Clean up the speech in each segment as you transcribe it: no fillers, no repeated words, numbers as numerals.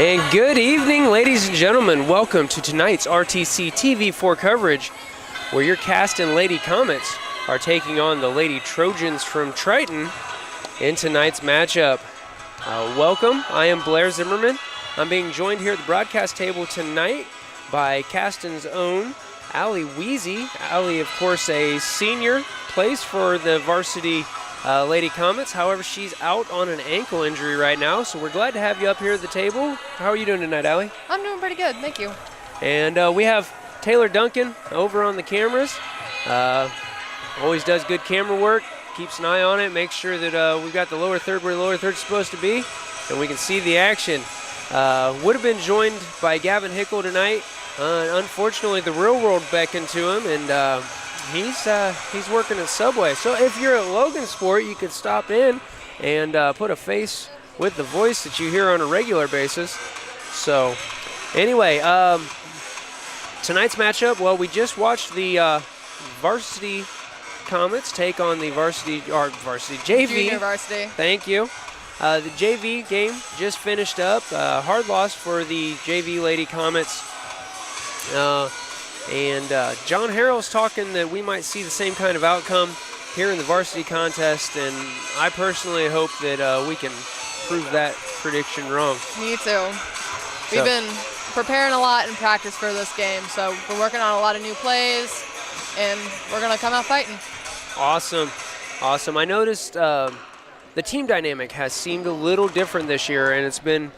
And good evening, ladies and gentlemen. Welcome to tonight's RTC TV4 coverage, where your Caston Lady Comets are taking on the Lady Trojans from Triton in tonight's matchup. Welcome. I am Blair Zimmerman. I'm being joined here at the broadcast table tonight by Caston's own Allie Weezy. Allie, of course, a senior, plays for the Varsity Lady Comets. However, she's out on an ankle injury right now, so we're glad to have you up here at the table. How are you doing tonight, Allie? I'm doing pretty good, thank you. And we have Taylor Duncan over on the cameras. Always does good camera work, keeps an eye on it, makes sure that we've got the lower third where the lower third's supposed to be, and we can see the action. Would have been joined by Gavin Hickle tonight. Unfortunately, the real world beckoned to him, and he's working at Subway. So if you're at Logan Sport, you could stop in and put a face with the voice that you hear on a regular basis. So anyway, tonight's matchup, well, we just watched the Varsity Comets take on the Varsity JV. Junior Varsity. Thank you. The JV game just finished up. Hard loss for the JV Lady Comets. And John Harrell's talking that we might see the same kind of outcome here in the varsity contest, and I personally hope that we can prove that prediction wrong. Me too. We've been preparing a lot in practice for this game, so we're working on a lot of new plays, and we're going to come out fighting. Awesome. Awesome. I noticed the team dynamic has seemed a little different this year, and it's been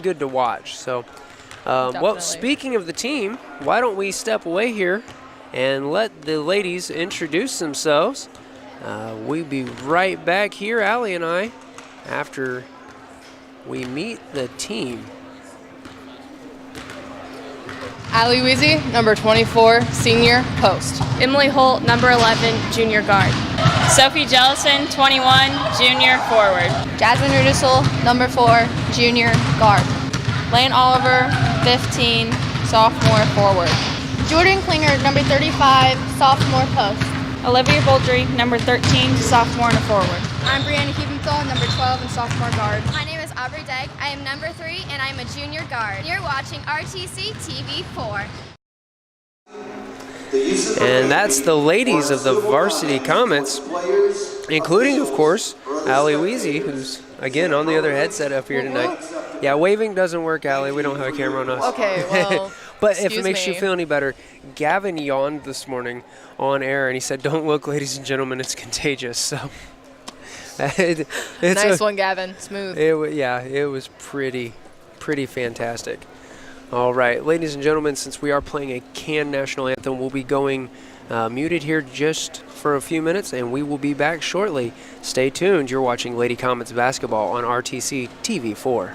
good to watch. So. Well, speaking of the team, why don't we step away here and let the ladies introduce themselves. We'll be right back here, Allie and I, after we meet the team. Allie Weezy, number 24, senior, post. Emily Holt, number 11, junior guard. Sophie Jellison, 21, junior forward. Jasmine Rudisel, number 4, junior, guard. Lane Oliver, 15, sophomore forward. Jordan Klinger, number 35, sophomore post. Olivia Boldry, number 13, sophomore and a forward. I'm Brianna Keeventhal, number 12 and sophomore guard. My name is Aubrey Degg. I am number 3 and I'm a junior guard. You're watching RTC TV4. And that's the ladies of the Varsity Comets, including, of course, Allie Weezy, who's, again, on the other headset up here tonight. Yeah, waving doesn't work, Allie. We don't have a camera on us. Okay, well, but if it makes you feel any better, Gavin yawned this morning on air, and he said, "Don't look, ladies and gentlemen, it's contagious." So, it's nice one, Gavin. Smooth. It was pretty fantastic. All right, ladies and gentlemen, since we are playing a canned national anthem, we'll be going muted here just for a few minutes, and we will be back shortly. Stay tuned. You're watching Lady Comets basketball on RTC TV4.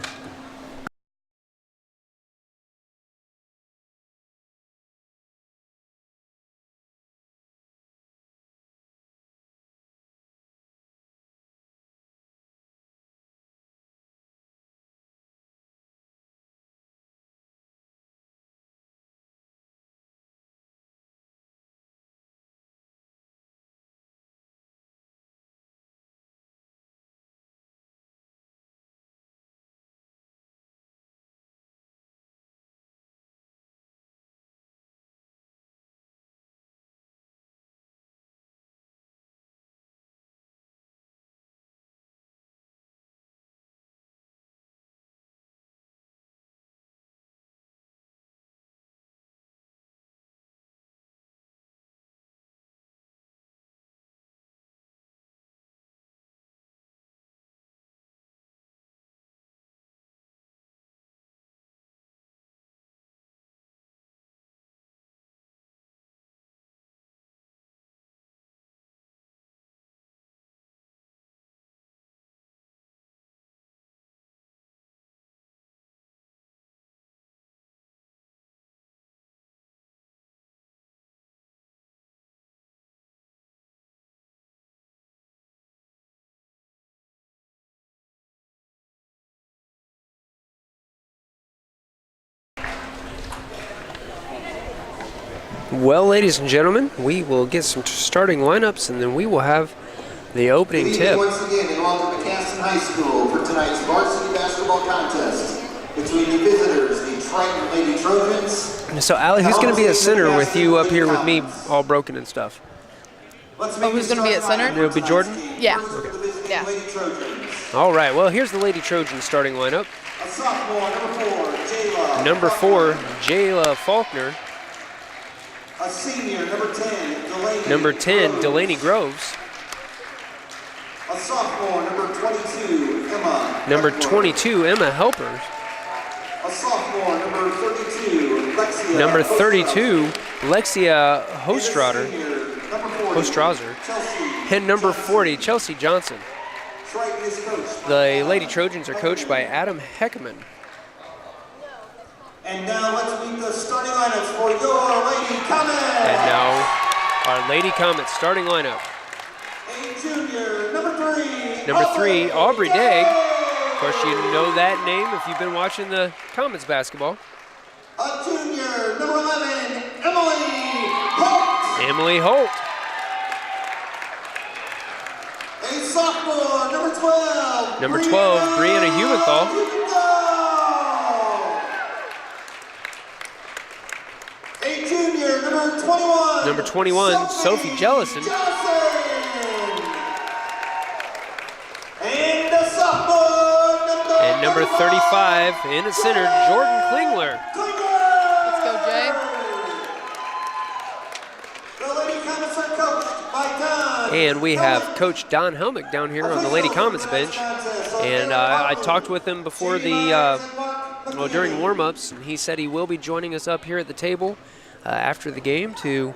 Well, ladies and gentlemen, we will get some starting lineups, and then we will have the opening tip. Once again, and welcome to Caston High School for tonight's varsity basketball contest. between the visitors, the Triton Lady Trojans. So, Allie, who's going to be at center with you up here with me all broken and stuff? Oh, who's going to be at center? It'll be Jordan? Yeah. Okay. Yeah. All right, well, here's the Lady Trojans starting lineup. A sophomore, Number 4, Jayla Faulkner. A senior, number 10, Delaney. Number 10, Delaney Groves. A sophomore, number 22, Emma. Number 22, Emma Helpers. A sophomore, number 32, Lexia. Number 32, Lexia Hostrader. Hostrauser. And number 40, Chelsea Johnson. The Lady Trojans are coached by Adam Heckman. And now let's meet the starting lineups for your Lady Comets. And now our Lady Comets starting lineup. A junior, number 3. Number 3, Aubrey Degg. Of course, you know that name if you've been watching the Comets basketball. A junior, number 11, Emily Holt. Emily Holt. A sophomore, number 12. Number 12, Brianna Hubenthal. A junior, number 21. Number 21, Sophie Jellison. And a sophomore, And number 35, in at center, Jordan Klingler. Let's go, Jay. The Lady Comets are coached by Don. And we have Coach Don Helmick down here on the Lady Comets bench. And I talked with him before during warm-ups, and he said he will be joining us up here at the table after the game to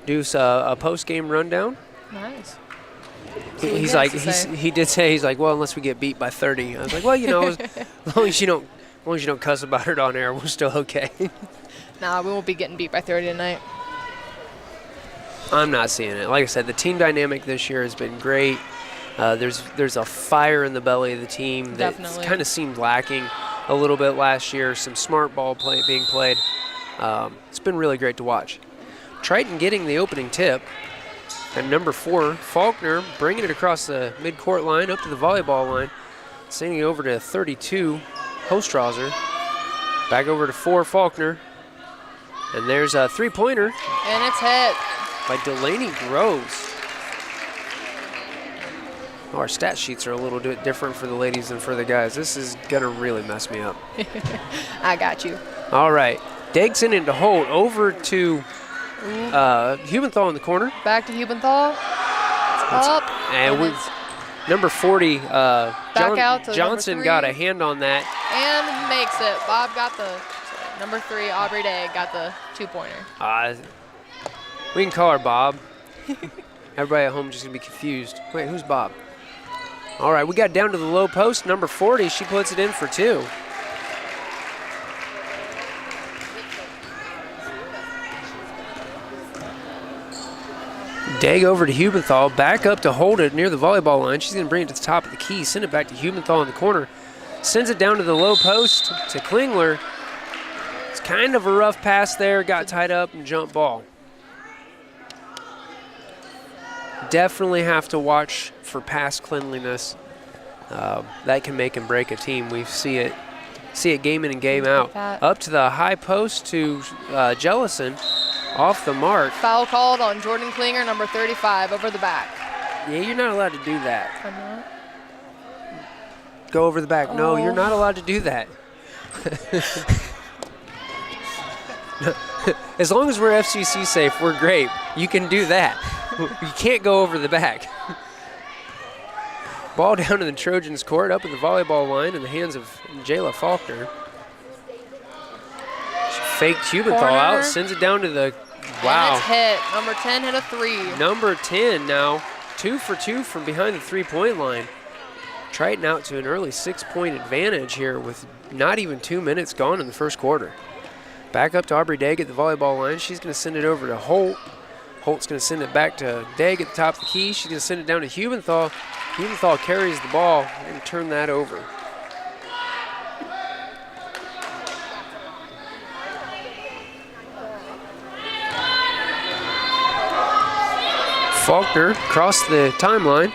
do a post-game rundown. Nice. He did say, he's like, well, unless we get beat by 30. I was like, well, you know, as long as you don't cuss about it on air, we're still okay. Nah, we won't be getting beat by 30 tonight. I'm not seeing it. Like I said, the team dynamic this year has been great. There's a fire in the belly of the team that kind of seemed lacking a little bit last year. Some smart ball being played. It's been really great to watch. Triton getting the opening tip. And number 4, Faulkner, bringing it across the midcourt line up to the volleyball line. Sending it over to 32, Hostrauser. Back over to 4, Faulkner. And there's a three-pointer. And it's hit. By Delaney Groves. Oh, our stat sheets are a little bit different for the ladies than for the guys. This is going to really mess me up. I got you. All right. Degson into Holt. Over to Hubenthal in the corner. Back to Hubenthal. It's up. And number 40, out to Johnson got a hand on that. And makes it. Bob got number 3, Aubrey Day, got the 2-pointer. We can call her Bob. Everybody at home just going to be confused. Wait, who's Bob? All right, we got down to the low post. Number 40, she puts it in for 2. Degg over to Hubenthal, back up to hold it near the volleyball line. She's going to bring it to the top of the key, send it back to Hubenthal in the corner. Sends it down to the low post to Klingler. It's kind of a rough pass there, got tied up and jump ball. Definitely have to watch for pass cleanliness. That can make and break a team. We see it game in and game out. Up to the high post to Jellison. Off the mark. Foul called on Jordan Klinger, number 35, over the back. Yeah, you're not allowed to do that. I'm not? Go over the back. Oh. No, you're not allowed to do that. As long as we're FCC safe, we're great. You can do that. You can't go over the back. Ball down to the Trojans' court, up at the volleyball line in the hands of Jayla Faulkner. She faked Hubenthal out, sends it down to the, wow. And it's hit. Number 10 hit a 3. Number 10 now, 2 for 2 from behind the three-point line. Triton out to an early 6-point advantage here with not even 2 minutes gone in the first quarter. Back up to Aubrey Degg at the volleyball line. She's going to send it over to Holt. Holt's going to send it back to Degg at the top of the key. She's going to send it down to Hubenthal. Hubenthal carries the ball and turn that over. Faulkner across the timeline.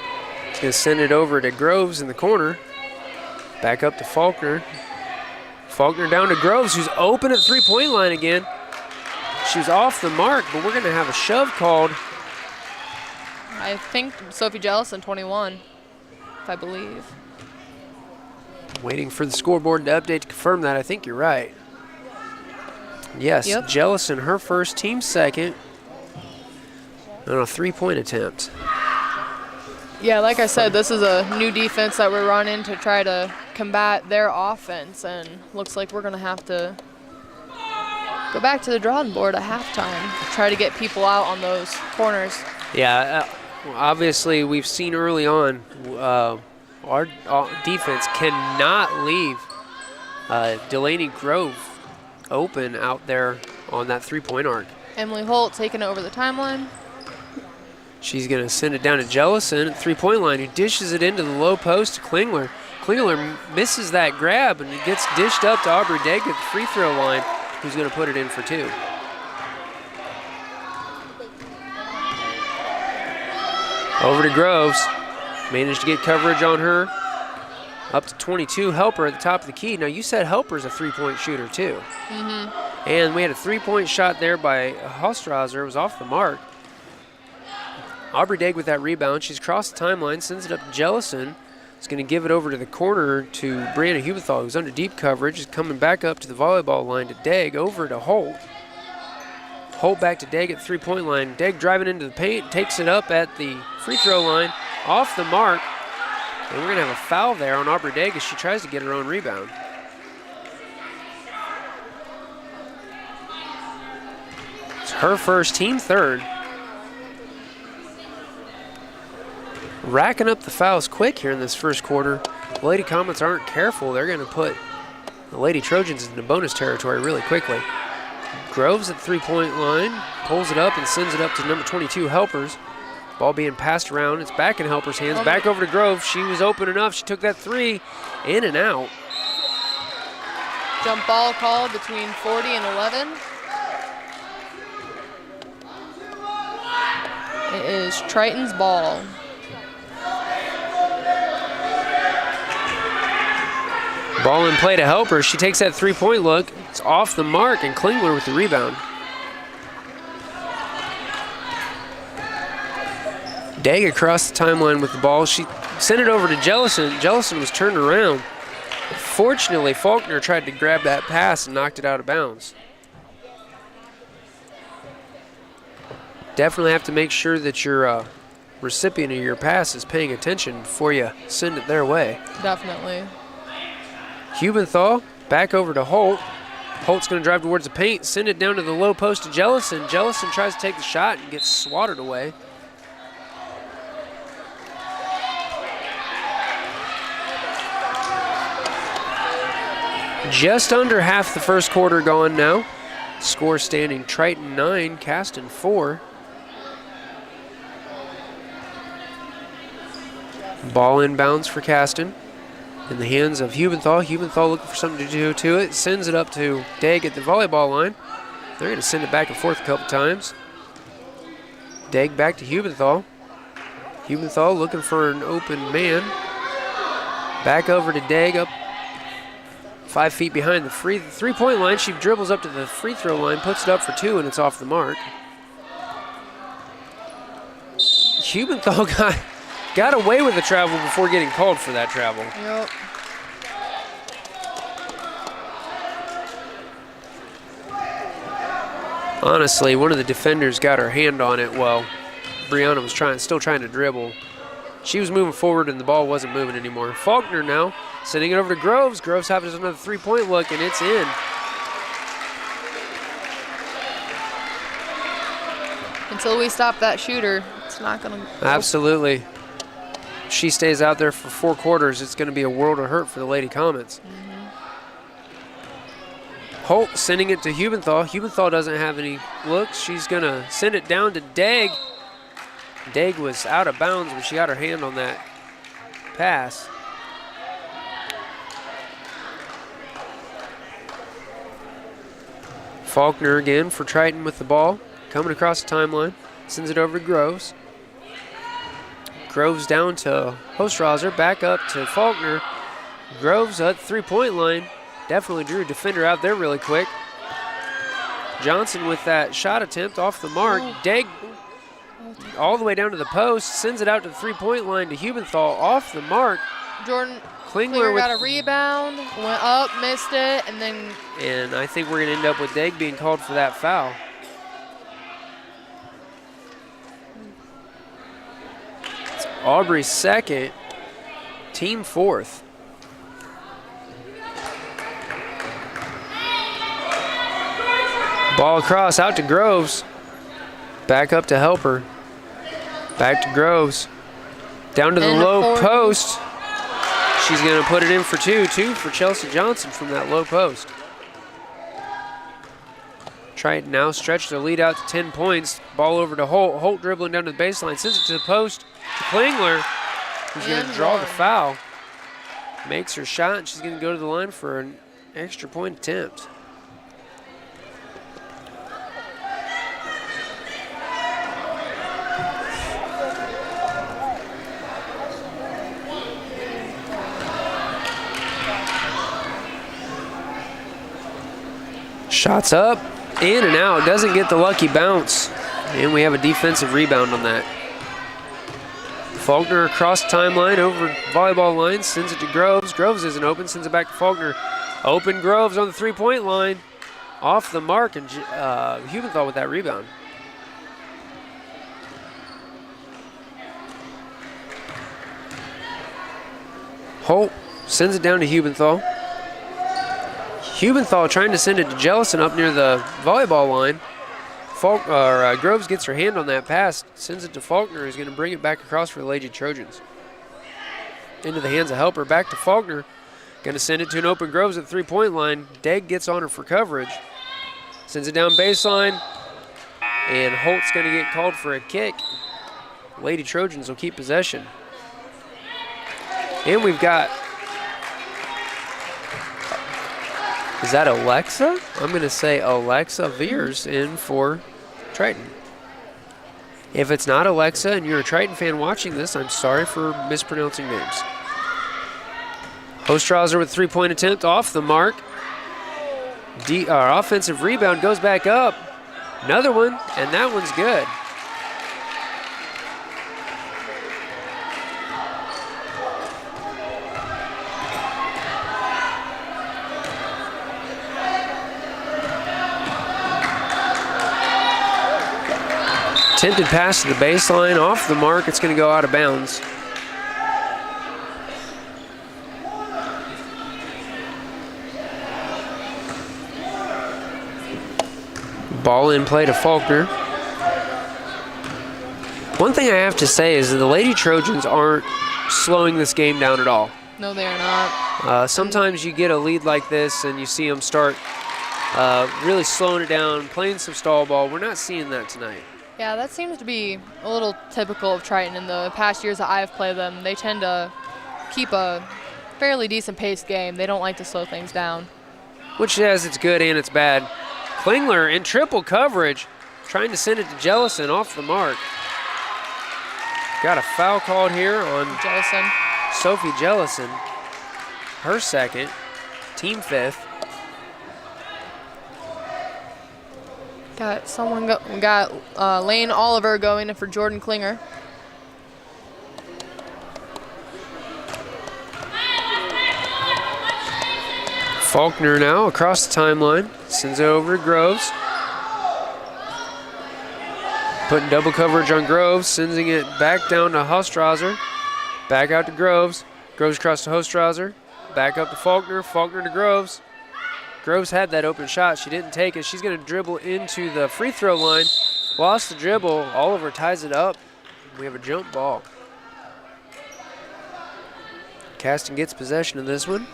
He's going to send it over to Groves in the corner. Back up to Faulkner. Faulkner down to Groves, who's open at three-point line again. She was off the mark, but we're going to have a shove called. I think Sophie Jellison, 21, if I believe. Waiting for the scoreboard to update to confirm that. I think you're right. Yes, Yep. Jellison, her first, team second on a three-point attempt. Yeah, like I said, this is a new defense that we're running to try to combat their offense, and looks like we're going to have to go back to the drawing board at halftime, try to get people out on those corners. Yeah, obviously we've seen early on our defense cannot leave Delaney Grove open out there on that three-point arc. Emily Holt taking it over the timeline. She's going to send it down to Jellison at three-point line, who dishes it into the low post to Klingler. Klingler misses that grab, and it gets dished up to Aubrey Degg at the free throw line, who's going to put it in for two. Over to Groves. Managed to get coverage on her. Up to 22, Helper at the top of the key. Now, you said Helper's a three-point shooter, too. Mm-hmm. And we had a three-point shot there by Hostrauser. It was off the mark. Aubrey Degg with that rebound. She's crossed the timeline, sends it up to Jellison. Is going to give it over to the corner to Brianna Hubenthal, who's under deep coverage. Is coming back up to the volleyball line to Degg, over to Holt. Holt back to Degg at the three-point line. Degg driving into the paint, takes it up at the free throw line, off the mark. And we're going to have a foul there on Aubrey Degg as she tries to get her own rebound. It's her first, team third. Racking up the fouls quick here in this first quarter. The Lady Comets aren't careful. They're going to put the Lady Trojans into bonus territory really quickly. Groves at the three-point line, pulls it up and sends it up to number 22, Helpers. Ball being passed around. It's back in Helper's hands. Back over to Grove. She was open enough. She took that three, in and out. Jump ball called between 40 and 11. It is Triton's ball. Ball in play to Helper. She takes that three-point look. It's off the mark, and Klingler with the rebound. Degg across the timeline with the ball. She sent it over to Jellison. Jellison was turned around. Fortunately, Faulkner tried to grab that pass and knocked it out of bounds. Definitely have to make sure that your recipient of your pass is paying attention before you send it their way. Definitely. Hubenthal back over to Holt. Holt's going to drive towards the paint, send it down to the low post to Jellison. Jellison tries to take the shot and gets swatted away. Just under half the first quarter going now. Score standing Triton 9, Caston 4. Ball inbounds for Caston. In the hands of Hubenthal. Hubenthal looking for something to do to it. Sends it up to Degg at the volleyball line. They're going to send it back and forth a couple times. Degg back to Hubenthal. Hubenthal looking for an open man. Back over to Degg, up 5 feet behind the three-point line. She dribbles up to the free throw line, puts it up for two, and it's off the mark. Hubenthal got away with the travel before getting called for that travel. Yep. Honestly, one of the defenders got her hand on it while Brianna was still trying to dribble. She was moving forward and the ball wasn't moving anymore. Faulkner now sending it over to Groves. Groves having another three-point look, and it's in. Until we stop that shooter, it's not going to go. Absolutely. If she stays out there for 4 quarters, it's going to be a world of hurt for the Lady Comets. Holt sending it to Hubenthal. Hubenthal doesn't have any looks. She's going to send it down to Degg. Degg was out of bounds when she got her hand on that pass. Faulkner again for Triton with the ball. Coming across the timeline. Sends it over to Groves. Groves down to Hostrauser. Back up to Faulkner. Groves at the three-point line. definitely drew a defender out there really quick. Johnson with that shot attempt off the mark. Degg all the way down to the post, sends it out to the three-point line to Hubenthal off the mark. Jordan Klingler got a rebound, went up, missed it, and then. And I think we're going to end up with Degg being called for that foul. It's Aubrey's second, team fourth. Ball across, out to Groves. Back up to Helper. Back to Groves. Down to the low post. She's going to put it in for two for Chelsea Johnson from that low post. Triton now stretch their lead out to 10 points. Ball over to Holt. Holt dribbling down to the baseline. Sends it to the post to Klingler, who's going to draw the foul. Makes her shot, and she's going to go to the line for an extra point attempt. Shots up, in and out, doesn't get the lucky bounce. And we have a defensive rebound on that. Faulkner across the timeline, over volleyball line, sends it to Groves. Groves isn't open, sends it back to Faulkner. Open Groves on the three-point line. Off the mark, and Hubenthal with that rebound. Holt sends it down to Hubenthal. Hubenthal trying to send it to Jellison up near the volleyball line. Groves gets her hand on that pass, sends it to Faulkner, who's going to bring it back across for the Lady Trojans. Into the hands of Helper, back to Faulkner. Going to send it to an open Groves at the three-point line. Degg gets on her for coverage. Sends it down baseline, and Holt's going to get called for a kick. Lady Trojans will keep possession. And we've got, is that Alexa? I'm going to say Alexa Veers in for Triton. If it's not Alexa and you're a Triton fan watching this, I'm sorry for mispronouncing names. Ostrauser with three-point attempt off the mark. Our offensive rebound goes back up. Another one, and that one's good. Attempted pass to the baseline, off the mark. It's going to go out of bounds. Ball in play to Faulkner. One thing I have to say is that the Lady Trojans aren't slowing this game down at all. No, they are not. Sometimes you get a lead like this and you see them start really slowing it down, playing some stall ball. We're not seeing that tonight. Yeah, that seems to be a little typical of Triton. In the past years that I've played them, they tend to keep a fairly decent paced game. They don't like to slow things down. Which has its good and its bad. Klingler in triple coverage, trying to send it to Jellison, off the mark. Got a foul called here on Jellison. Sophie Jellison, her second, team fifth. Got Lane Oliver going in for Jordan Klinger. Faulkner now across the timeline, sends it over to Groves. Putting double coverage on Groves, sending it back down to Ostrauser. Back out to Groves. Groves across to Ostrauser. Back up to Faulkner. Faulkner to Groves. Groves had that open shot. She didn't take it. She's going to dribble into the free throw line. Lost the dribble. Oliver ties it up. We have a jump ball. Caston gets possession of this one.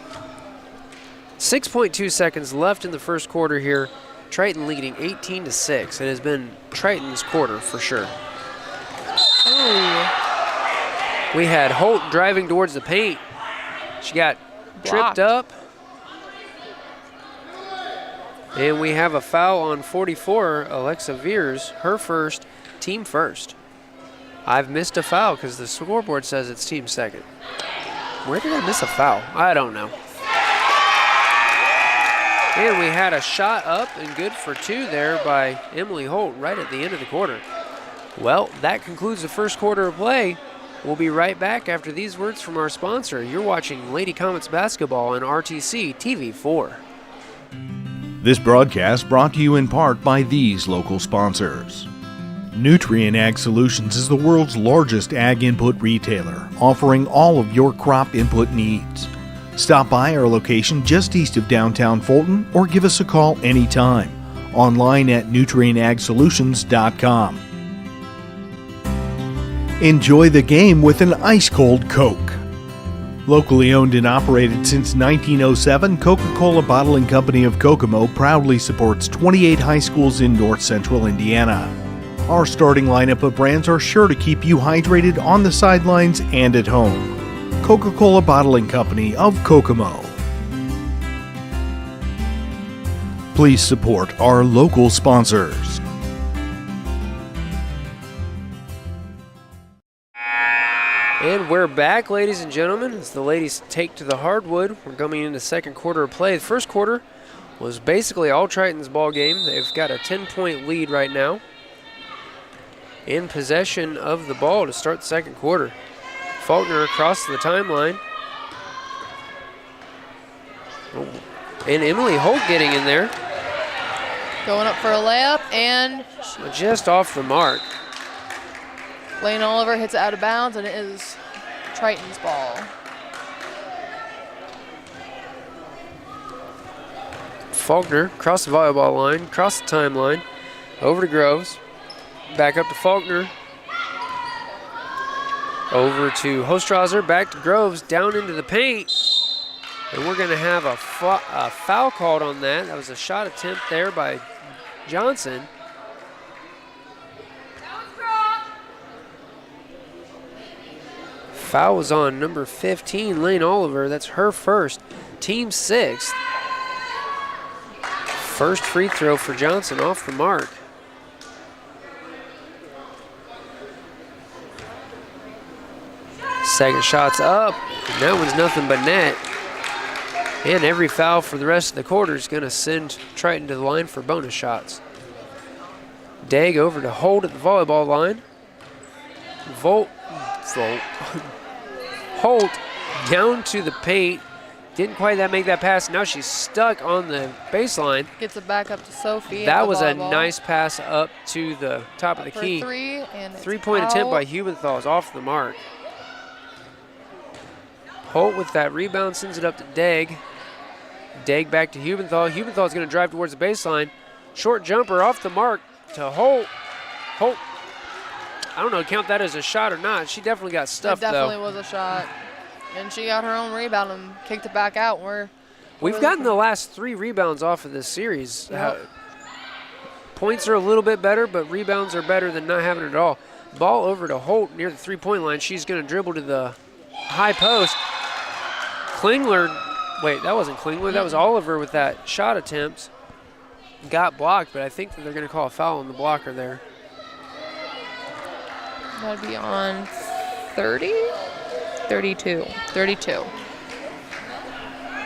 6.2 seconds left in the first quarter here. Triton leading 18-6. It has been Triton's quarter for sure. Ooh. We had Holt driving towards the paint. She got tripped up. And we have a foul on 44, Alexa Veers, her first, team first. I've missed a foul because the scoreboard says it's team second. Where did I miss a foul? I don't know. And we had a shot up and good for 2 there by Emily Holt right at the end of the quarter. Well, that concludes the first quarter of play. We'll be right back after these words from our sponsor. You're watching Lady Comets basketball on RTC TV4. This broadcast brought to you in part by these local sponsors. Nutrien Ag Solutions is the world's largest ag input retailer, offering all of your crop input needs. Stop by our location just east of downtown Fulton or give us a call anytime. Online at nutrienagsolutions.com. Enjoy the game with an ice-cold Coke. Locally owned and operated since 1907, Coca-Cola Bottling Company of Kokomo proudly supports 28 high schools in north central Indiana. Our starting lineup of brands are sure to keep you hydrated on the sidelines and at home. Coca-Cola Bottling Company of Kokomo. Please support our local sponsors. And we're back, ladies and gentlemen, as the ladies take to the hardwood. We're coming into the second quarter of play. The first quarter was basically all Triton's ball game. They've got a 10-point lead right now. In possession of the ball to start the second quarter. Faulkner across the timeline. Oh. And Emily Holt getting in there. Going up for a layup, and just off the mark. Lane Oliver hits it out of bounds, and it is Triton's ball. Faulkner across the volleyball line, across the timeline, over to Groves. Back up to Faulkner. Over to Hostrauser, back to Groves, down into the paint. And we're going to have a foul called on that. That was a shot attempt there by Johnson. Foul was on number 15, Lane Oliver. That's her first, team 6th. First free throw for Johnson off the mark. Second shot's up, and that one's nothing but net. And every foul for the rest of the quarter is going to send Triton to the line for bonus shots. Dagg over to Holt at the volleyball line. Holt down to the paint. Didn't quite make that pass. Now she's stuck on the baseline. Gets it back up to Sophie. That was a nice pass up to the top of the key. Three-point attempt by Hubenthal is off the mark. Holt with that rebound sends it up to Dagg. Dagg back to Hubenthal. Hubenthal is going to drive towards the baseline. Short jumper off the mark to Holt. Holt, I don't know, count that as a shot or not. She definitely got stuffed, though. It definitely was a shot. And she got her own rebound and kicked it back out. We've gotten the last 3 rebounds off of this series. Yep. Points are a little bit better, but rebounds are better than not having it at all. Ball over to Holt near the three-point line. She's going to dribble to the high post. Klingler, wait, that wasn't Klingler. That was Oliver with that shot attempt. Got blocked, but I think that they're going to call a foul on the blocker there. That'd be on 30? 32.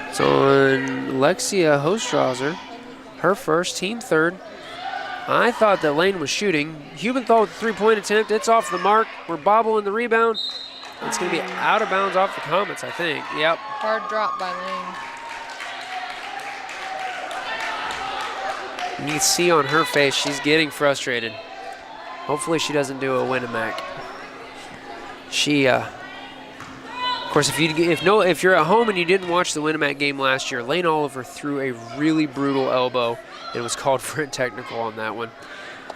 It's on Lexia Hostrauser, her first, team 3rd. I thought that Lane was shooting. Hubenthal with the three-point attempt. It's off the mark. We're bobbling the rebound. It's going to be out of bounds off the Comets, I think. Yep. Hard drop by Lane. You can see on her face she's getting frustrated. Hopefully she doesn't do a Winamac. She, of course, if you're at home and you didn't watch the Winamac game last year, Lane Oliver threw a really brutal elbow and was called for a technical on that one.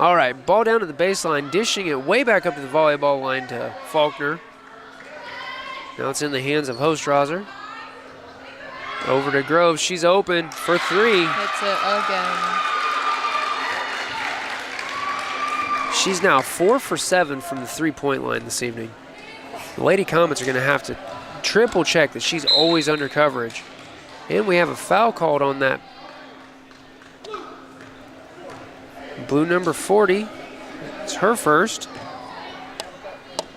All right, ball down to the baseline, dishing it way back up to the volleyball line to Faulkner. Now it's in the hands of Hostrauser. Over to Groves. She's open for 3. Hits it again. She's now 4 for 7 from the three-point line this evening. The Lady Comets are going to have to triple check that she's always under coverage. And we have a foul called on that. Blue number 40. It's her first.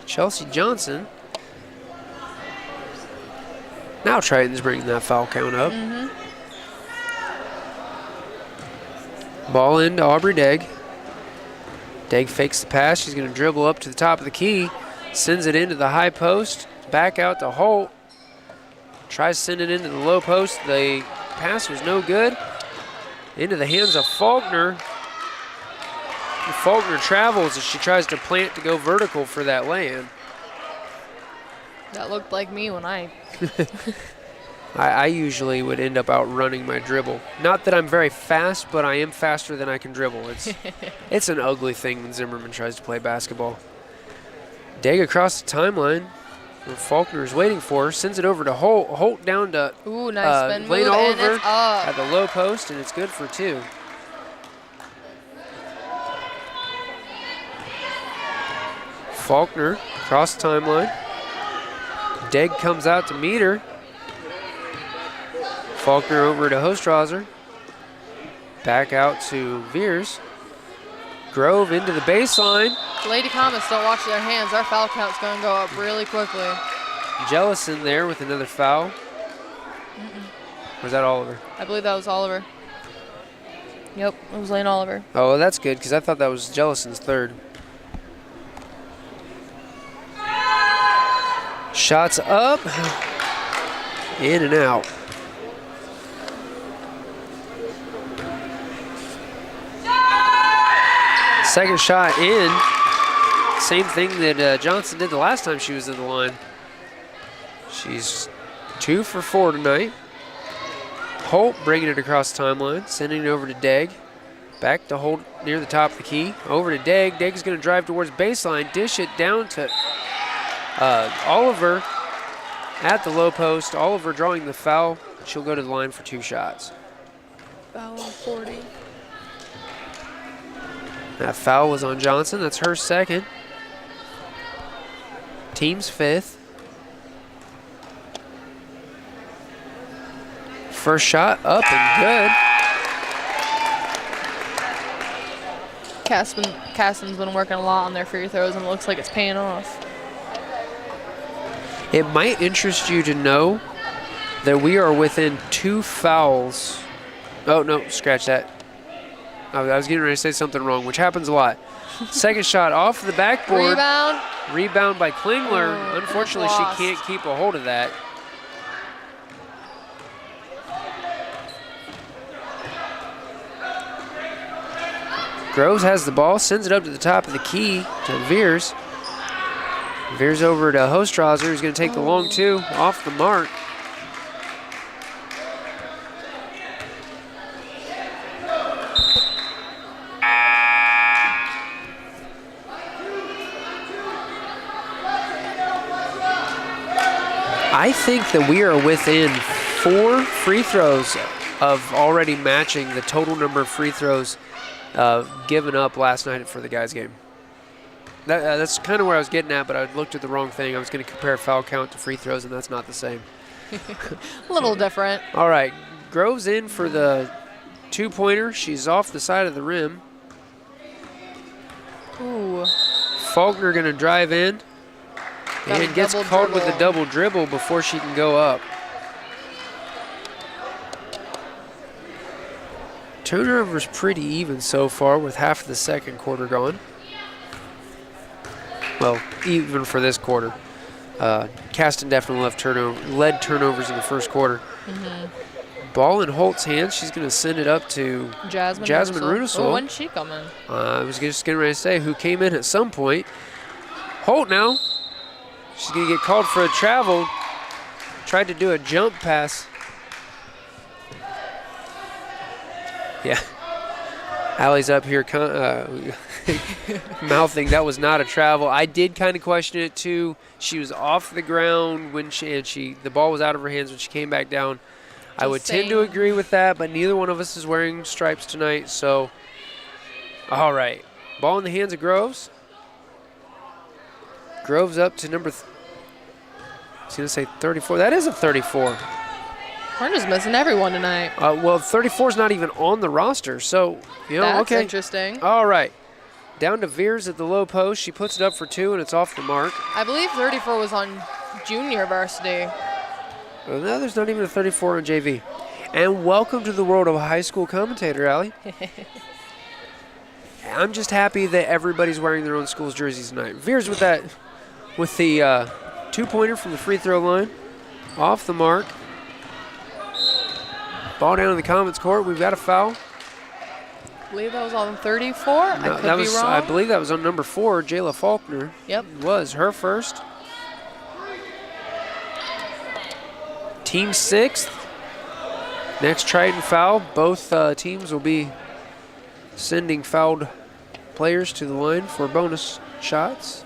Chelsea Johnson. Now Triton's bringing that foul count up. Ball into Aubrey Degg. Degg fakes the pass. She's going to dribble up to the top of the key. Sends it into the high post. Back out to Holt. Tries to send it into the low post. The pass was no good. Into the hands of Faulkner. And Faulkner travels as she tries to plant to go vertical for that lay-in. That looked like me when I I usually would end up outrunning my dribble. Not that I'm very fast, but I am faster than I can dribble. It's an ugly thing when Zimmerman tries to play basketball. Degg across the timeline. Faulkner is waiting for her. Sends it over to Holt. Holt down to Ooh, nice spin Lane move, and Oliver it's up. at the low post, and it's good for 2. Faulkner across the timeline. Degg comes out to meet her. Faulkner over to Hostrauser. Back out to Veers. Grove into the baseline. Lady Comets don't watch their hands. Our foul count's going to go up really quickly. Jellison there with another foul. Or was that Oliver? I believe that was Oliver. Yep, it was Lane Oliver. Oh, well, that's good because I thought that was Jellison's 3rd. Shots up. In and out. Second shot in. Same thing that Johnson did the last time she was in the line. She's 2 for 4 tonight. Holt bringing it across the timeline, sending it over to Degg. Back to Holt near the top of the key. Over to Degg. Degg's going to drive towards baseline, dish it down to Oliver at the low post. Oliver drawing the foul. She'll go to the line for 2 shots. Foul on 40. That foul was on Johnson. That's her 2nd. Team's 5th. First shot up and good. Caston's been working a lot on their free throws, and it looks like it's paying off. It might interest you to know that we are within 2 fouls. Oh, no, scratch that. I was getting ready to say something wrong, which happens a lot. Second shot off the backboard. Rebound. Rebound by Klingler. Oh, Unfortunately, lost. she can't keep a hold of that. Groves has the ball, sends it up to the top of the key to Veers. Veers over to Hostrauser, who's going to take the long 2 off the mark. I think that we are within 4 free throws of already matching the total number of free throws given up last night for the guys' game. That's kind of where I was getting at, but I looked at the wrong thing. I was going to compare foul count to free throws, and that's not the same. A little different. All right, Groves in for the 2-pointer. She's off the side of the rim. Ooh. Faulkner going to drive in. Got And a gets double called with dribble. a double dribble before she can go up. Turnover's pretty even so far with half of the second quarter gone. Well, even for this quarter. Caston definitely led turnovers in the first quarter. Ball in Holt's hands. She's going to send it up to Jasmine Rudisell. Oh, when's she coming? I was just getting ready to say who came in at some point. Holt now. She's going to get called for a travel. Tried to do a jump pass. Yeah. Allie's up here mouthing that was not a travel. I did kind of question it too. She was off the ground when the ball was out of her hands when she came back down. I would tend to agree with that, but neither one of us is wearing stripes tonight, so all right. Ball in the hands of Groves. Groves up to number I was going to say 34. That is a 34. We're just missing everyone tonight. Well, 34 is not even on the roster, so, That's okay. interesting. All right. Down to Veers at the low post. She puts it up for 2, and it's off the mark. I believe 34 was on junior varsity. Well, no, there's not even a 34 on JV. And welcome to the world of a high school commentator, Allie. I'm just happy that everybody's wearing their own school's jerseys tonight. Veers with the 2-pointer from the free throw line. Off the mark. Ball down in the Comets court. We've got a foul. I believe that was on 34. I could be wrong. I believe that was on number 4, Jayla Faulkner. Yep. Was her first. Team 6th. Next Triton foul. Both teams will be sending fouled players to the line for bonus shots.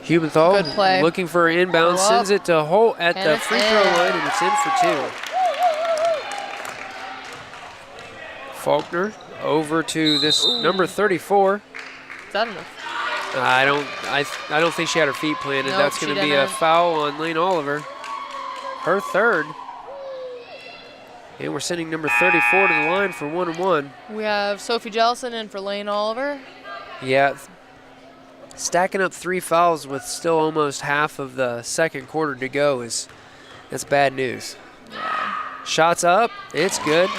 Hubenthal Good play. looking for an inbound, sends it to Holt at the free throw line, and it's in for 2. Faulkner over to this number 34. Is that enough? I don't think she had her feet planted. Nope, That's going to be a foul on Lane Oliver. Her third. And we're sending number 34 to the line for 1-1. We have Sophie Jellison in for Lane Oliver. Yeah. Stacking up 3 fouls with still almost half of the second quarter to go that's bad news. Yeah. Shots up. It's good.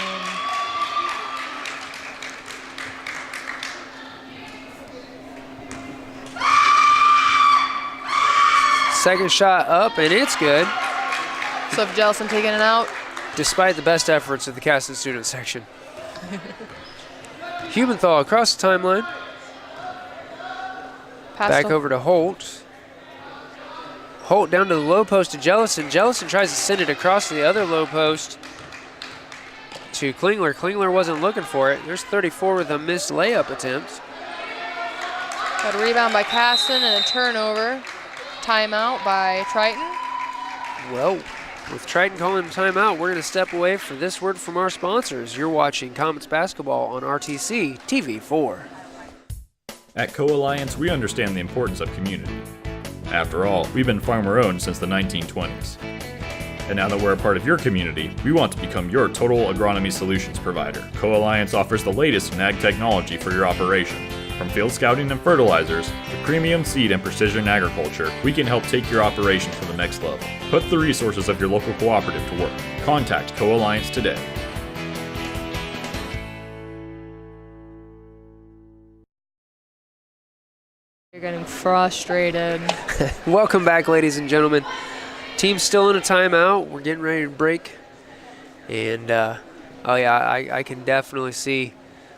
Second shot up, and it's good. Sophie Jellison taking it out. Despite the best efforts of the Caston student section. Hubenthal across the timeline. Back over to Holt. Holt down to the low post to Jellison. Jellison tries to send it across to the other low post to Klingler. Klingler wasn't looking for it. There's 34 with a missed layup attempt. Got a rebound by Caston and a turnover. Timeout by Triton. Well, with Triton calling a timeout, we're going to step away for this word from our sponsors. You're watching Comets basketball on RTC TV4. At Co-Alliance, we understand the importance of community. After all, we've been farmer-owned since the 1920s. And now that we're a part of your community, we want to become your total agronomy solutions provider. Co-Alliance offers the latest in ag technology for your operation. From field scouting and fertilizers to premium seed and precision agriculture, we can help take your operation to the next level. Put the resources of your local cooperative to work. Contact Co-Alliance today. You're getting frustrated. Welcome back, ladies and gentlemen. Team's still in a timeout. We're getting ready to break. And, I can definitely see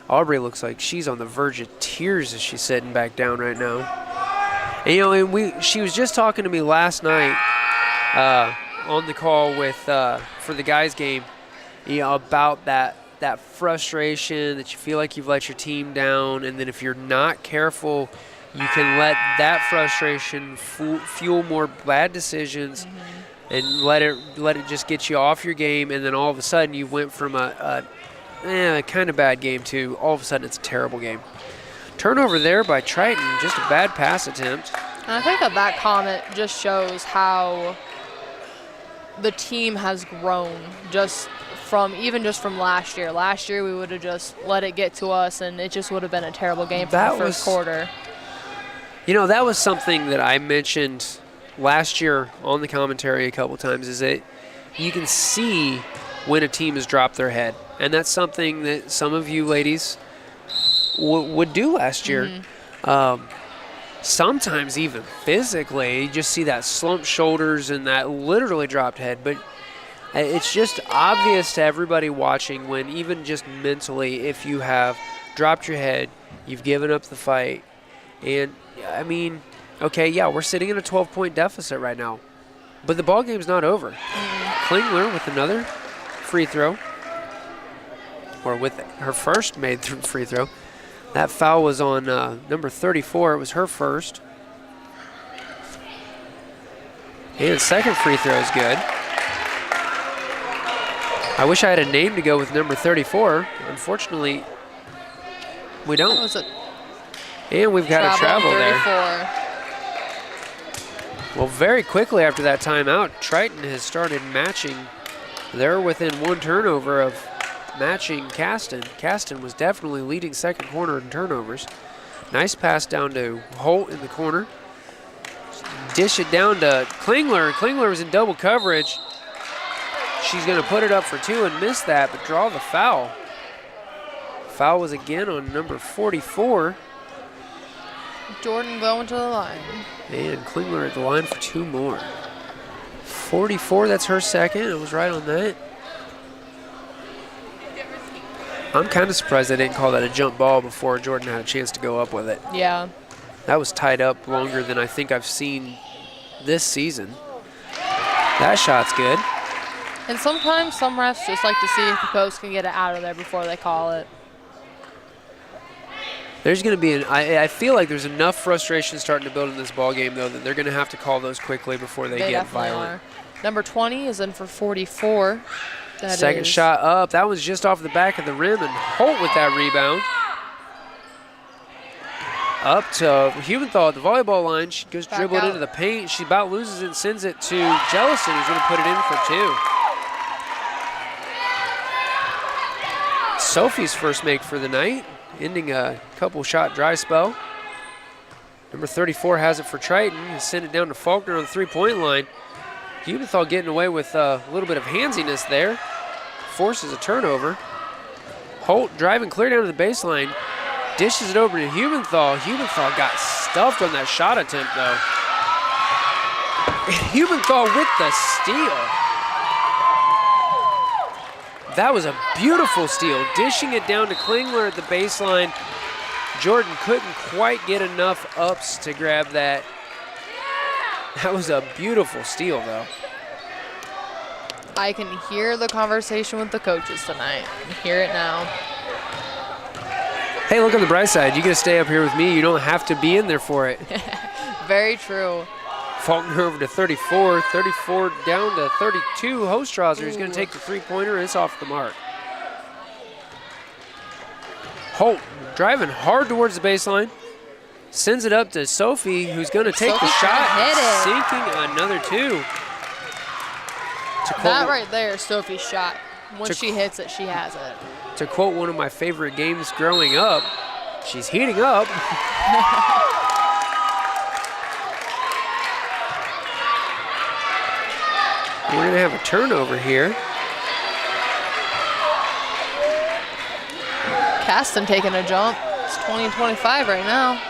Aubrey looks like she's on the verge of tears as she's sitting back down right now. And, she was just talking to me last night on the call with for the guys game, about that frustration that you feel like you've let your team down, and then if you're not careful, you can let that frustration fuel more bad decisions, and let it just get you off your game, and then all of a sudden you went from a kind of bad game to all of a sudden it's a terrible game. Turnover there by Triton, just a bad pass attempt. And I think that comment just shows how the team has grown just from last year. Last year we would have just let it get to us, and it just would have been a terrible game for the first quarter. That was something that I mentioned last year on the commentary a couple times, is that you can see when a team has dropped their head. And that's something that some of you ladies would do last year. Sometimes even physically, you just see that slumped shoulders and that literally dropped head. But it's just obvious to everybody watching when even just mentally, if you have dropped your head, you've given up the fight. And, we're sitting in a 12-point deficit right now. But the ball game's not over. Klingler with another free throw. Or with her first made free throw. That foul was on number 34. It was her first. And second free throw is good. I wish I had a name to go with number 34. Unfortunately, we don't. What was it? And we've got a travel 34. there. Well, very quickly after that timeout, Triton has started matching. They're within one turnover of matching Caston. Caston was definitely leading second quarter in turnovers. Nice pass down to Holt in the corner. Dish it down to Klingler. Klingler was in double coverage. She's going to put it up for two and miss that, but draw the foul. Foul was again on number 44. Jordan going to the line. And Klingler at the line for 2 more. 44, that's her second. It was right on that. I'm kind of surprised they didn't call that a jump ball before Jordan had a chance to go up with it. Yeah. That was tied up longer than I think I've seen this season. That shot's good. And sometimes some refs just like to see if the post can get it out of there before they call it. There's going to be I feel like there's enough frustration starting to build in this ball game, though, that they're going to have to call those quickly before they get violent. Are. Number 20 is in for 44. Second shot up. That was just off the back of the rim, and Holt with that rebound. Up to Hubenthal at the volleyball line. She goes dribbling into the paint. She about loses it and sends it to Jellison, who's going to put it in for 2. Sophie's first make for the night, ending a couple shot dry spell. Number 34 has it for Triton and send it down to Faulkner on the 3-point line. Hubenthal getting away with a little bit of handsiness there. Forces a turnover. Holt driving clear down to the baseline. Dishes it over to Hubenthal. Hubenthal got stuffed on that shot attempt, though. And Hubenthal with the steal. That was a beautiful steal. Dishing it down to Klingler at the baseline. Jordan couldn't quite get enough ups to grab that. That was a beautiful steal, though. I can hear the conversation with the coaches tonight. I can hear it now. Hey, look on the bright side. You get to stay up here with me. You don't have to be in there for it. Very true. Faulkner over to 34. 34 down to 32. Hostrauser is going to take the 3-pointer. It's off the mark. Holt driving hard towards the baseline. Sends it up to Sophie, who's going to take the shot. Sinking another 2. That right there is Sophie's shot. Once she hits it, she has it. To quote one of my favorite games growing up, she's heating up. We're going to have a turnover here. Caston taking a jump. It's 20-25 right now.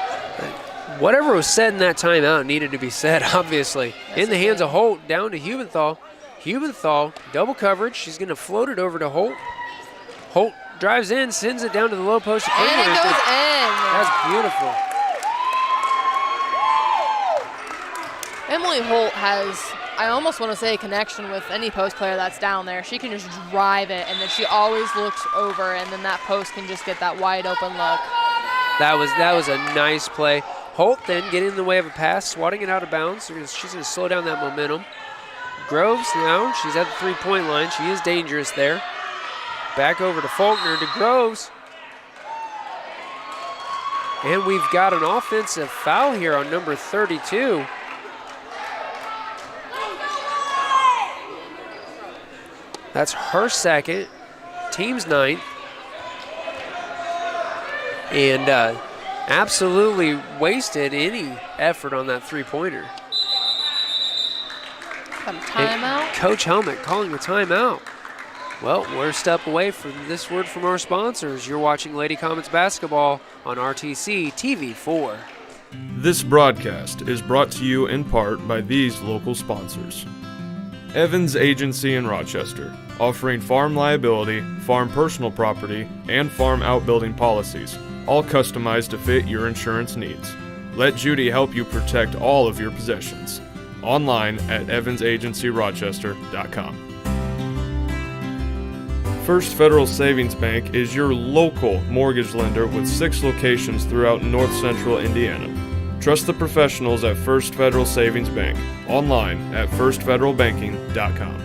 Whatever was said in that timeout needed to be said, obviously. Yes, in the hands of Holt, down to Hubenthal. Hubenthal, double coverage. She's going to float it over to Holt. Holt drives in, sends it down to the low post. And it goes in. That's beautiful. Emily Holt has, I almost want to say, a connection with any post player that's down there. She can just drive it, and then she always looks over, and then that post can just get that wide open look. That was a nice play. Holt then getting in the way of a pass, swatting it out of bounds. She's going to slow down that momentum. Groves now, she's at the 3-point line. She is dangerous there. Back over to Faulkner, to Groves. And we've got an offensive foul here on number 32. That's her second, team's 9th. And absolutely wasted any effort on that 3-pointer. Got a timeout. Coach Helmet calling the timeout. Well, we're a step away from this word from our sponsors. You're watching Lady Comets basketball on RTC TV4. This broadcast is brought to you in part by these local sponsors. Evans Agency in Rochester, offering farm liability, farm personal property, and farm outbuilding policies, all customized to fit your insurance needs. Let Judy help you protect all of your possessions. Online at evansagencyrochester.com. First Federal Savings Bank is your local mortgage lender with 6 locations throughout north central Indiana. Trust the professionals at First Federal Savings Bank. Online at firstfederalbanking.com.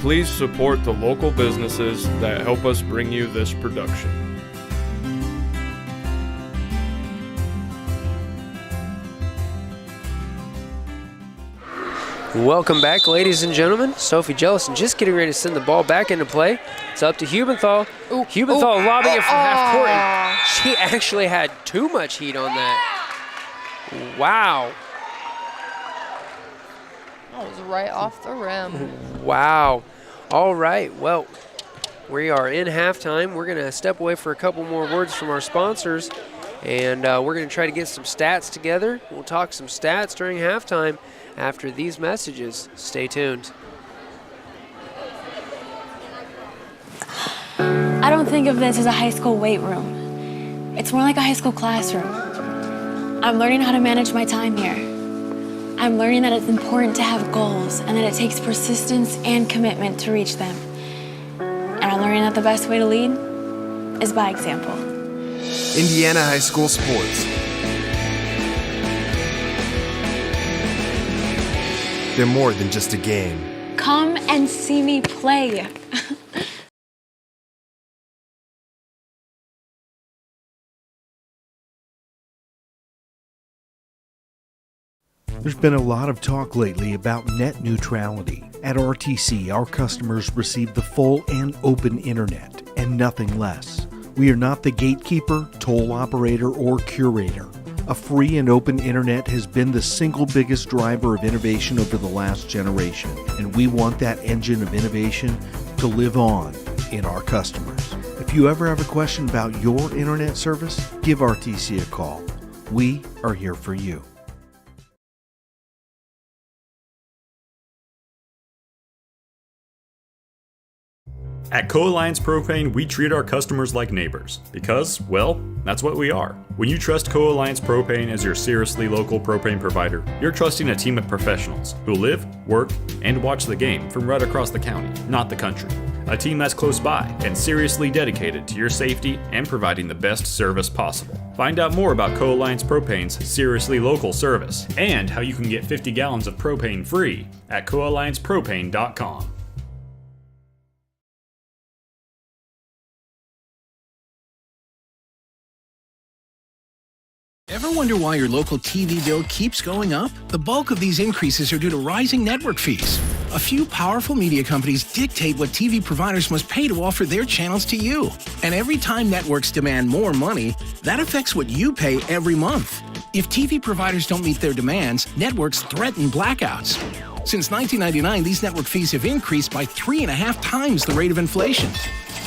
Please support the local businesses that help us bring you this production. Welcome back, ladies and gentlemen. Sophie Jellison just getting ready to send the ball back into play. It's up to Hubenthal. Hubenthal lobbing it from half court. She actually had too much heat on that. Wow. That was right off the rim. Wow. All right. Well, We are in halftime. We're going to step away for a couple more words from our sponsors, and we're going to try to get some stats together. We'll talk some stats during halftime after these messages. Stay tuned. I don't think of this as a high school weight room. It's more like a high school classroom. I'm learning how to manage my time here. I'm learning that it's important to have goals and that it takes persistence and commitment to reach them. And I'm learning that the best way to lead is by example. Indiana High School Sports. They're more than just a game. Come and see me play. There's been a lot of talk lately about net neutrality. At RTC, our customers receive the full and open internet, and nothing less. We are not the gatekeeper, toll operator, or curator. A free and open internet has been the single biggest driver of innovation over the last generation, and we want that engine of innovation to live on in our customers. If you ever have a question about your internet service, give RTC a call. We are here for you. At Co-Alliance Propane, we treat our customers like neighbors because, well, that's what we are. When you trust Co-Alliance Propane as your seriously local propane provider, you're trusting a team of professionals who live, work, and watch the game from right across the county, not the country. A team that's close by and seriously dedicated to your safety and providing the best service possible. Find out more about Co-Alliance Propane's seriously local service and how you can get 50 gallons of propane free at coalliancepropane.com. Ever wonder why your local TV bill keeps going up? The bulk of these increases are due to rising network fees. A few powerful media companies dictate what TV providers must pay to offer their channels to you. And every time networks demand more money, that affects what you pay every month. If TV providers don't meet their demands, networks threaten blackouts. Since 1999, these network fees have increased by 3.5 times the rate of inflation.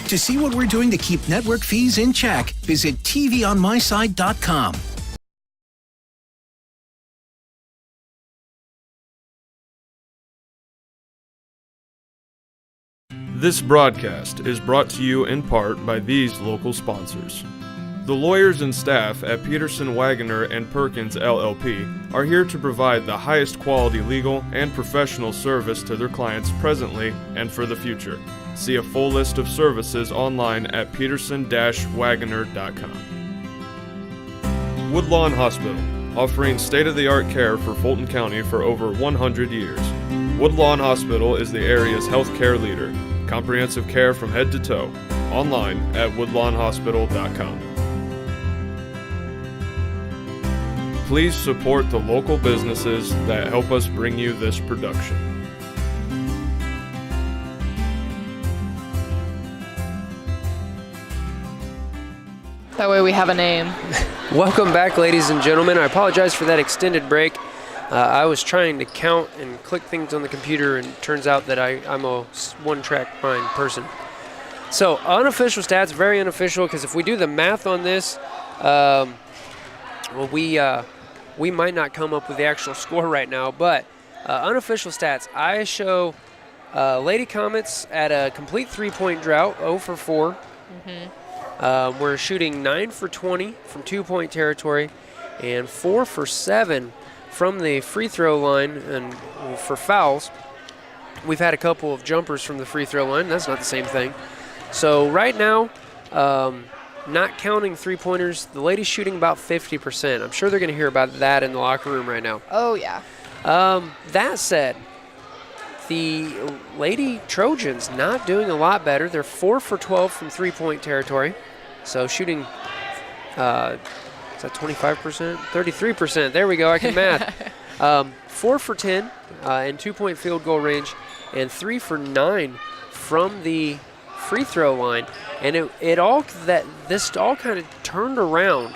To see what we're doing to keep network fees in check, visit tvonmyside.com. This broadcast is brought to you in part by these local sponsors. The lawyers and staff at Peterson, Wagoner and Perkins LLP are here to provide the highest quality legal and professional service to their clients presently and for the future. See a full list of services online at peterson-wagoner.com. Woodlawn Hospital, offering state-of-the-art care for Fulton County for over 100 years. Woodlawn Hospital is the area's healthcare leader. Comprehensive care from head to toe. Online at woodlawnhospital.com. Please support the local businesses that help us bring you this production. That way we have a name. Welcome back, ladies and gentlemen. I apologize for that extended break. I was trying to count and click things on the computer, and it turns out that I'm a one-track mind person. So unofficial stats, very unofficial, because if we do the math on this, well, we might not come up with the actual score right now. But unofficial stats, I show Lady Comets at a complete three-point drought, 0 for 4. Mm-hmm. We're shooting 9 for 20 from two-point territory and 4 for 7 from the free throw line and for fouls. We've had a couple of jumpers from the free throw line. That's not the same thing. So right now, not counting three-pointers, the ladies shooting about 50%. I'm sure they're going to hear about that in the locker room right now. Oh, yeah. That said, the Lady Trojans not doing a lot better. They're 4 for 12 from three-point territory. So shooting, is that 25%? 33%. There we go. I can math. 4 for 10 in two-point field goal range and 3 for 9 from the free throw line. And this all kind of turned around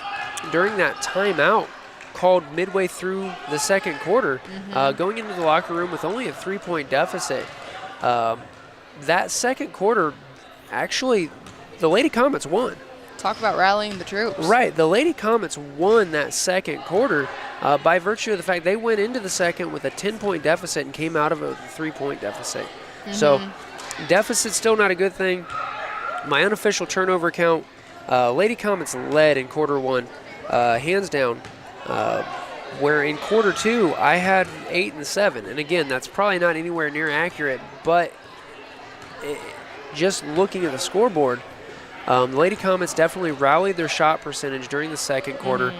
during that timeout called midway through the second quarter, going into the locker room with only a 3-point deficit. That second quarter, actually, the Lady Comets won. Talk about rallying the troops. Right. The Lady Comets won that second quarter by virtue of the fact they went into the second with a 10-point deficit and came out of it with a 3-point deficit. So deficit's still not a good thing. My unofficial turnover count, Lady Comets led in quarter one, hands down. Where in quarter two, I had 8 and 7. And again, that's probably not anywhere near accurate, but just looking at the scoreboard, the Lady Comets definitely rallied their shot percentage during the second quarter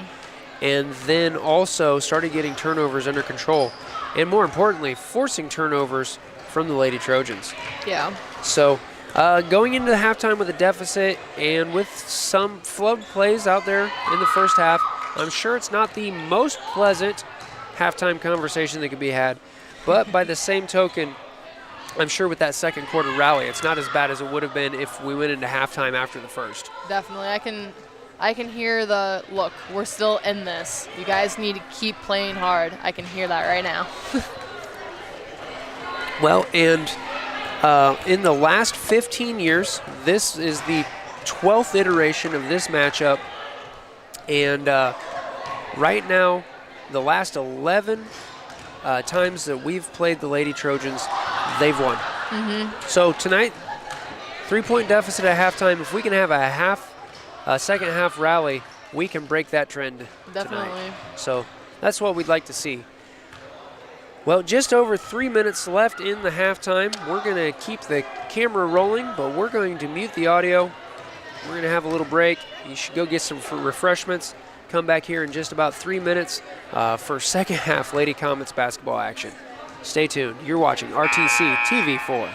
and then also started getting turnovers under control. And more importantly, forcing turnovers from the Lady Trojans. Yeah. So going into the halftime with a deficit and with some flood plays out there in the first half, I'm sure it's not the most pleasant halftime conversation that could be had. But by the same token, I'm sure with that second quarter rally, it's not as bad as it would have been if we went into halftime after the first. Definitely. I can hear the, look, we're still in this. You guys need to keep playing hard. I can hear that right now. Well, and in the last 15 years, this is the 12th iteration of this matchup. And right now, the last 11 times that we've played the Lady Trojans, they've won. So tonight, 3-point deficit at halftime. If we can have a second half rally, we can break that trend tonight. So that's what we'd like to see. Well, just over 3 minutes left in the halftime. We're going to keep the camera rolling, but we're going to mute the audio. We're going to have a little break. You should go get some refreshments. Come back here in just about 3 minutes for second half Lady Comets basketball action. Stay tuned. You're watching RTC TV4.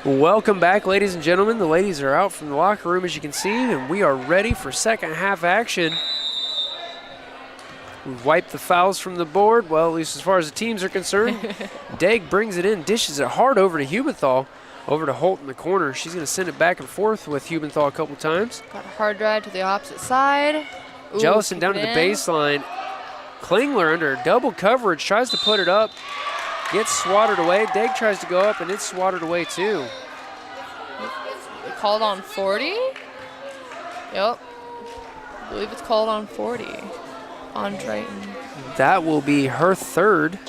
Welcome back, ladies and gentlemen. The ladies are out from the locker room, as you can see, and we are ready for second half action. We've wiped the fouls from the board, well, at least as far as the teams are concerned. Degg brings it in, dishes it hard over to Hubenthal, over to Holt in the corner. She's going to send it back and forth with Hubenthal a couple times. Got a hard drive to the opposite side. Ooh, Jellison down to the baseline. Klingler under double coverage, tries to put it up, gets swatted away. Degg tries to go up, and it's swatted away too. Called on 40? Yep. I believe it's called on 40 on Triton. That will be her third.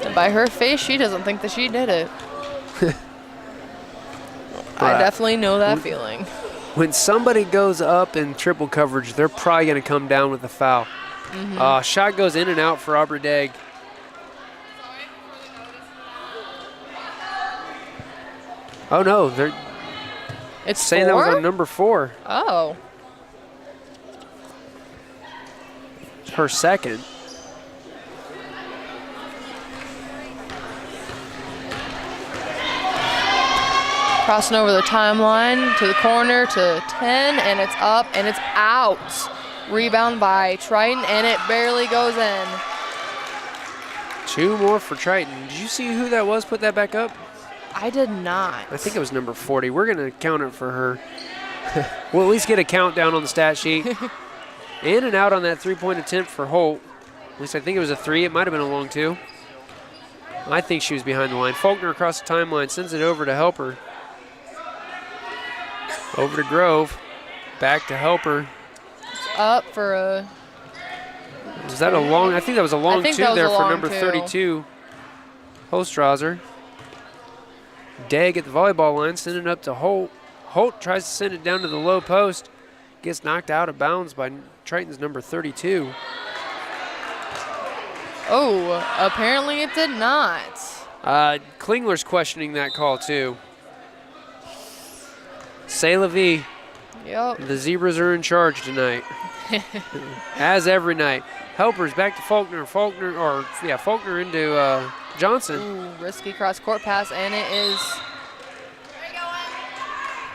And by her face, she doesn't think that she did it. I definitely know that feeling. When somebody goes up in triple coverage, they're probably going to come down with a foul. Shot goes in and out for Aubrey Degg. Oh no, they're saying that was on number 4. Oh. Her second. Crossing over the timeline to the corner to 10, and it's up and it's out. Rebound by Triton, and it barely goes in. 2 more for Triton. Did you see who that was? Put that back up. I did not. I think it was number 40. We're going to count it for her. We'll at least get a countdown on the stat sheet. In and out on that 3-point attempt for Holt. At least I think it was a 3. It might have been a long 2. I think she was behind the line. Faulkner across the timeline, sends it over to Helper. Over to Grove. Back to Helper. It's up for a... Was that a long? I think that was a long 2 there for number 2. 32. Holstrasser. Degg at the volleyball line, sending it up to Holt. Holt tries to send it down to the low post. Gets knocked out of bounds by Triton's number 32. Oh, apparently it did not. Klingler's questioning that call too. C'est la vie. Yep. The Zebras are in charge tonight. As every night. Helper's back to Faulkner. Faulkner into Johnson. Ooh, risky cross-court pass, and it is...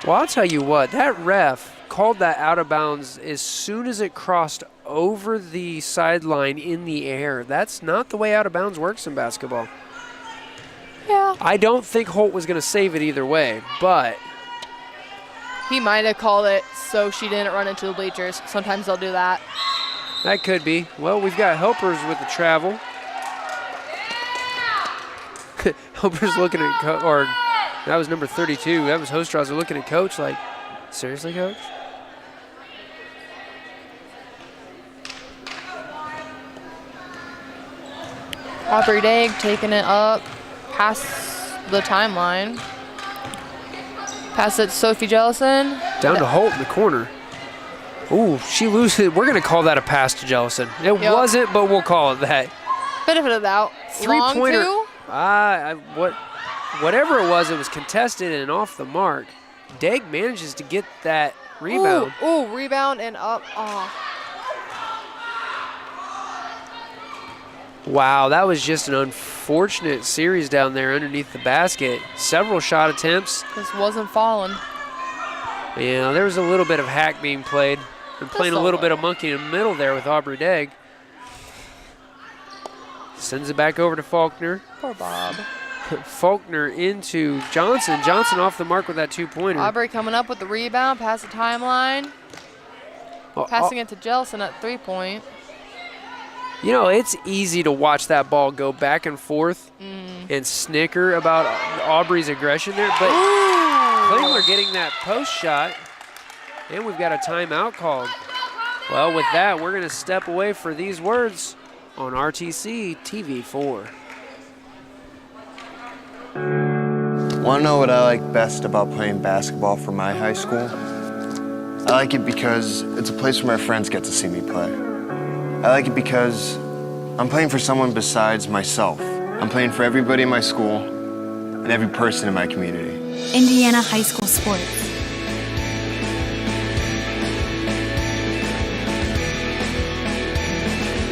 Well, I'll tell you what, that ref called that out of bounds as soon as it crossed over the sideline in the air. That's not the way out of bounds works in basketball. Yeah. I don't think Holt was going to save it either way, but... He might have called it so she didn't run into the bleachers. Sometimes they'll do that. That could be. Well, we've got Helpers with the travel. Helpers looking at, or that was number 32. That was Holstrasser looking at Coach like, seriously, Coach? Aubrey Degg taking it up past the timeline. Pass it to Sophie Jellison. Down to Holt in the corner. Ooh, she loses it. We're going to call that a pass to Jellison. It wasn't, but we'll call it that. Benefit of the doubt. Three-pointer. Long 2? Whatever it was contested and off the mark. Degg manages to get that rebound. Ooh, rebound and up. Oh. Wow, that was just an unfortunate series down there underneath the basket. Several shot attempts. Just wasn't falling. Yeah, there was a little bit of hack being played. And playing a little bit of monkey in the middle there with Aubrey Degg. Sends it back over to Faulkner. Poor Bob. Faulkner into Johnson. Johnson off the mark with that 2-pointer. Aubrey coming up with the rebound, past the timeline. Passing it to Jellison at 3-point. You know, it's easy to watch that ball go back and forth and snicker about Aubrey's aggression there, but Klingler getting that post shot, and we've got a timeout called. Well, with that, we're going to step away for these words on RTC TV4. Want to know what I like best about playing basketball for my high school? I like it because it's a place where my friends get to see me play. I like it because I'm playing for someone besides myself. I'm playing for everybody in my school and every person in my community. Indiana high school sports.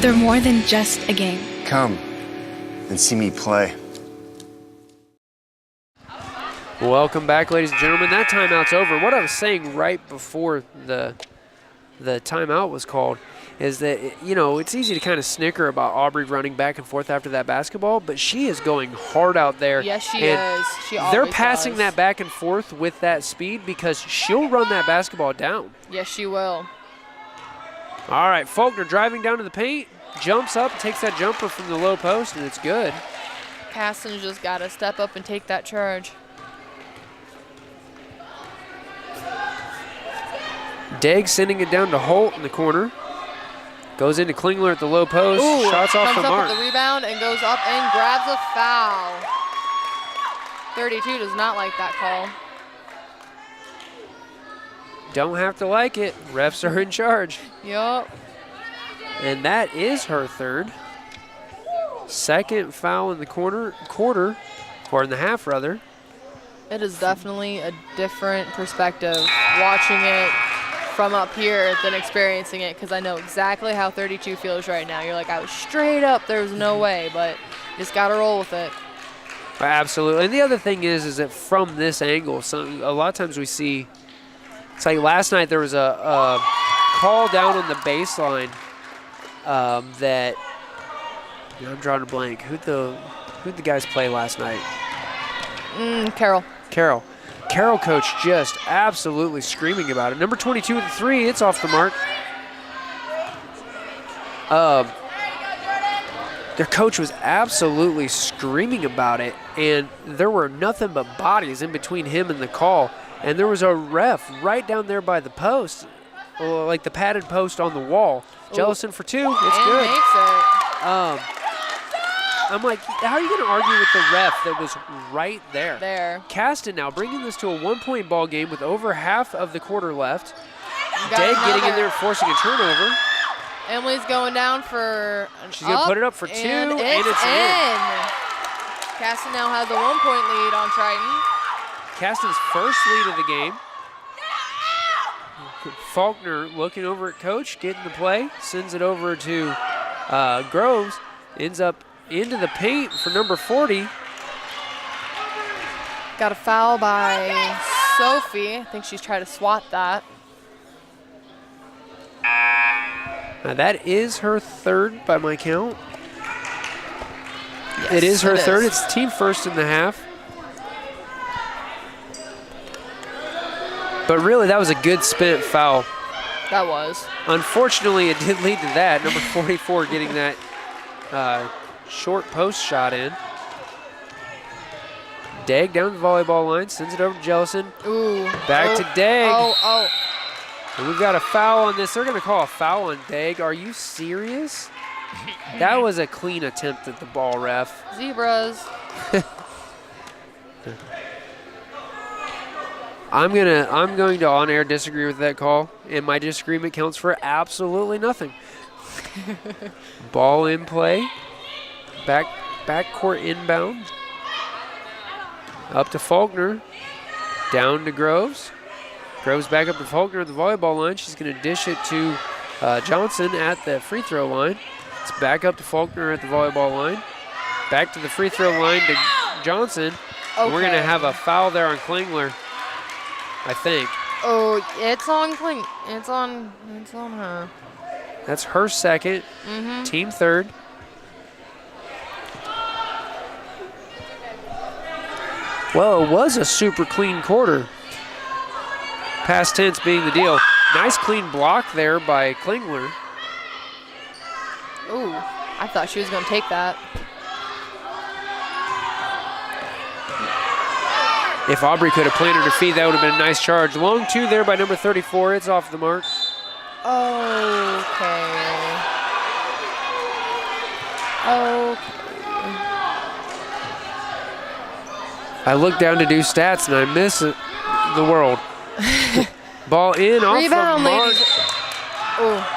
They're more than just a game. Come and see me play. Welcome back, ladies and gentlemen. That timeout's over. What I was saying right before the timeout was called is that, you know, it's easy to kind of snicker about Aubrey running back and forth after that basketball, but she is going hard out there. Yes, she is. She always they're passing does. that back and forth with that speed because she'll run that basketball down. Yes, she will. All right, Faulkner driving down to the paint, jumps up, takes that jumper from the low post, and it's good. Caston's just got to step up and take that charge. Degg sending it down to Holt in the corner. Goes into Klingler at the low post. Ooh, Shots off the comes up mark. with the rebound and goes up and grabs a foul. 32 does not like that call. Don't have to like it. Refs are in charge. Yup. And that is her third. Second foul in the quarter, or in the half rather. It is definitely a different perspective watching it from up here than experiencing it, because I know exactly how 32 feels right now. You're like, I was straight up, there's no way, but you just got to roll with it. Absolutely. And the other thing is that from this angle, a lot of times we see, it's like last night there was a call down on the baseline that, I'm drawing a blank. Who'd the guys play last night? Carroll. Carroll coach just absolutely screaming about it. Number 22 with the three, it's off the mark. Their coach was absolutely screaming about it, and there were nothing but bodies in between him and the call. And there was a ref right down there by the post, like the padded post on the wall. Jellison for two, it's good. Makes it. I'm like, how are you going to argue with the ref that was right there? There. Caston now bringing this to a one-point ball game with over half of the quarter left. Got Degg getting in another. there, forcing a turnover. Emily's going down for an She's going to put it up for two, and and it's it's in. Caston now has a 1-point lead on Triton. Caston's first lead of the game. Faulkner looking over at coach, getting the play, sends it over to Groves, ends up into the paint for number 40. Got a foul by Sophie. I think she's trying to swat that. Now that is her third by my count. Yes, it is her it third. is. It's team first in the half. But really, that was a good spent foul. That was. Unfortunately, it did lead to that. Number 44 getting that short post shot in. Degg down the volleyball line, sends it over to Jellison. Ooh. Back to Degg. Oh. And we've got a foul on this. They're going to call a foul on Degg. Are you serious? That was a clean attempt at the ball, ref. Zebras. I'm going to on-air disagree with that call, and my disagreement counts for absolutely nothing. Ball in play. Backcourt inbound. Up to Faulkner. Down to Groves. Groves back up to Faulkner at the volleyball line. She's going to dish it to Johnson at the free throw line. It's back up to Faulkner at the volleyball line. Back to the free throw line to Johnson. Okay. We're going to have a foul there on Klingler, I think. Oh, it's on Kling. It's on her. That's her second. Team third. Well, it was a super clean quarter. Past tense being the deal. Nice clean block there by Klingler. Ooh, I thought she was going to take that. If Aubrey could have planted her feet, that would have been a nice charge. Long two there by number 34. It's off the mark. Okay. I look down to do stats, and I miss it, the world. Ball in, off Rebound, the mark. ladies. Oh.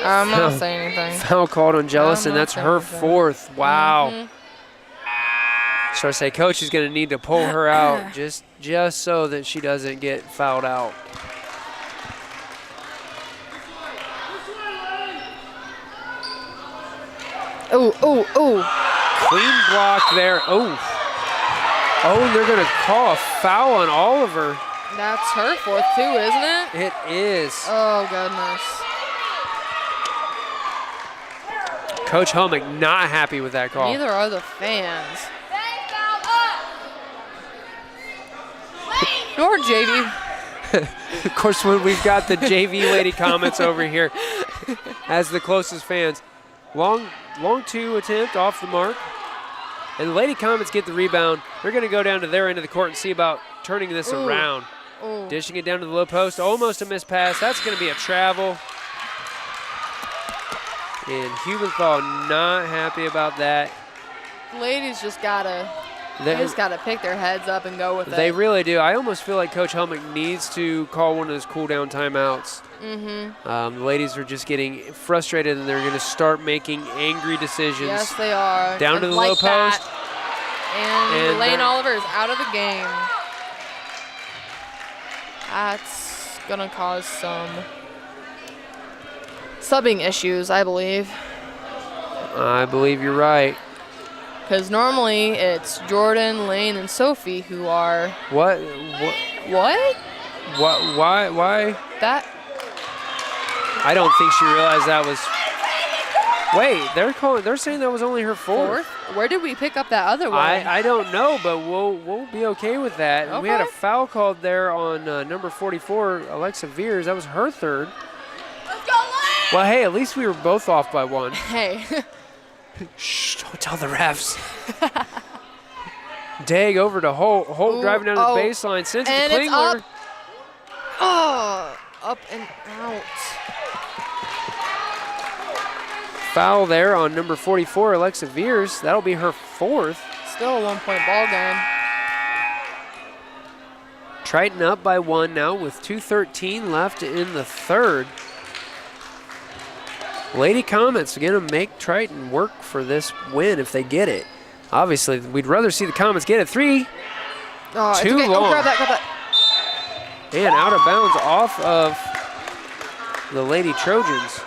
I'm not saying anything. Foul called on Jellison. That's her fourth. Wow. So I say, Coach is going to need to pull her out just so that she doesn't get fouled out. Oh, oh, oh. Clean block there. Oh. Oh, they're going to call a foul on Oliver. That's her fourth too, isn't it? It is. Oh, goodness. Coach Homick not happy with that call. Neither are the fans. Nor JV. Of course, when we've got the JV Lady Comets over here as the closest fans. Long two attempt off the mark. And the Lady Comets get the rebound. They're going to go down to their end of the court and see about turning this around. Ooh. Dishing it down to the low post. Almost a missed pass. That's going to be a travel. And Hubenthal not happy about that. Ladies just gotta pick their heads up and go with it. They really do. I almost feel like Coach Helmick needs to call one of those cool down timeouts. Mm-hmm. The ladies are just getting frustrated, and they're going to start making angry decisions. Yes, they are. Down to the low post. And Lane Oliver is out of the game. That's going to cause some subbing issues, I believe. I believe you're right. Because normally it's Jordan, Lane, and Sophie who are. What? Why? That. I don't think she realized that was. Wait, they're saying that was only her fourth. Where did we pick up that other one? I don't know, but we'll be okay with that. Okay. We had a foul called there on number 44, Alexa Veers. That was her third. Let's go, Lane! Well, hey, at least we were both off by one. Hey. Shh, don't tell the refs. Dag over to Holt driving down the baseline. Sends it to Klingler. It's up. Oh, up and out. Foul there on number 44, Alexa Veers. That'll be her fourth. Still a 1-point ball game. Triton up by one now with 2:13 left in the third. Lady Comets are going to make Triton work for this win if they get it. Obviously, we'd rather see the Comets get it. Three. Oh, Too okay. long. Oh, grab that. And out of bounds off of the Lady Trojans.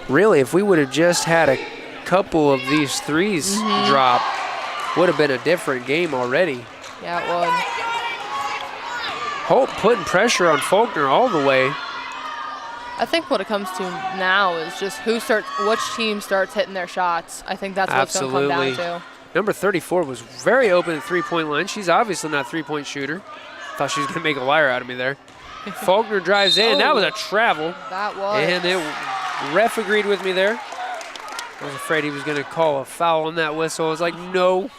Really, if we would have just had a couple of these threes drop, would have been a different game already. Yeah, it would. Holt putting pressure on Faulkner all the way. I think what it comes to now is just which team starts hitting their shots. I think that's what's going to come down to. Number 34 was very open at three-point line. She's obviously not a three-point shooter. Thought she was going to make a liar out of me there. Faulkner drives in. That was a travel. That was. And ref agreed with me there. I was afraid he was going to call a foul on that whistle. I was like, no.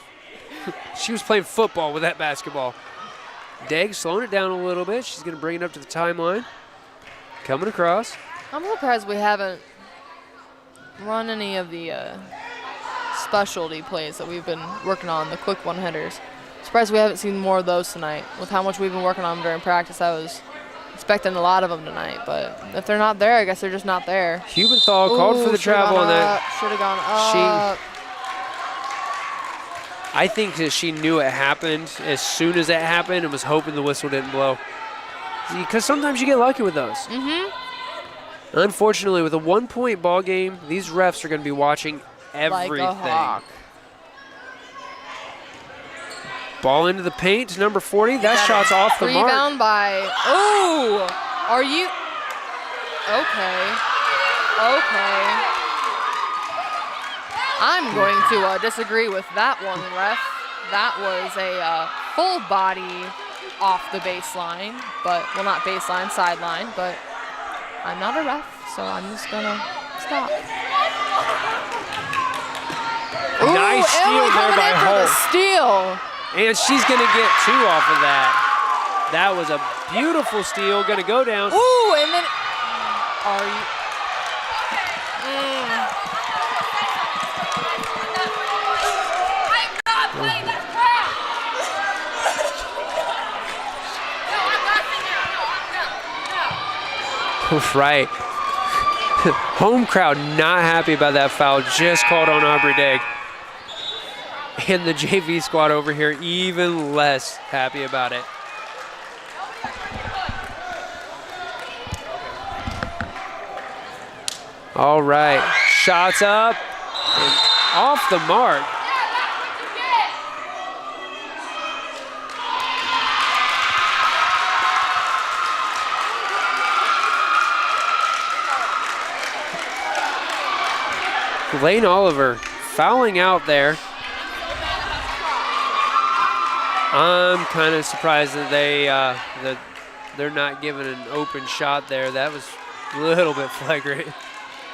She was playing football with that basketball. Dag slowing it down a little bit. She's going to bring it up to the timeline. Coming across. I'm surprised we haven't run any of the specialty plays that we've been working on, the quick one-hitters. Surprised we haven't seen more of those tonight. With how much we've been working on them during practice, I was expecting a lot of them tonight. But if they're not there, I guess they're just not there. Hubenthal called for the travel on that. Should have gone up. I think that she knew it happened as soon as it happened and was hoping the whistle didn't blow. Because sometimes you get lucky with those. Unfortunately, with a 1-point ball game, these refs are going to be watching everything. Like a hawk. Ball into the paint to number 40. That shot's off the mark. Rebound by. Oh, are you? Okay. I'm going to disagree with that one, ref. That was a full body off the baseline, but, well, not baseline, sideline, but I'm not a ref, so I'm just going to stop. Nice steal there by Holt. Steal. And she's going to get two off of that. That was a beautiful steal. Going to go down. Ooh, and then are you? Right. Home crowd not happy about that foul just called on Aubrey Dag. And the JV squad over here even less happy about it. All right, shots up and off the mark. Lane Oliver fouling out there. I'm kind of surprised that they're not giving an open shot there. That was a little bit flagrant.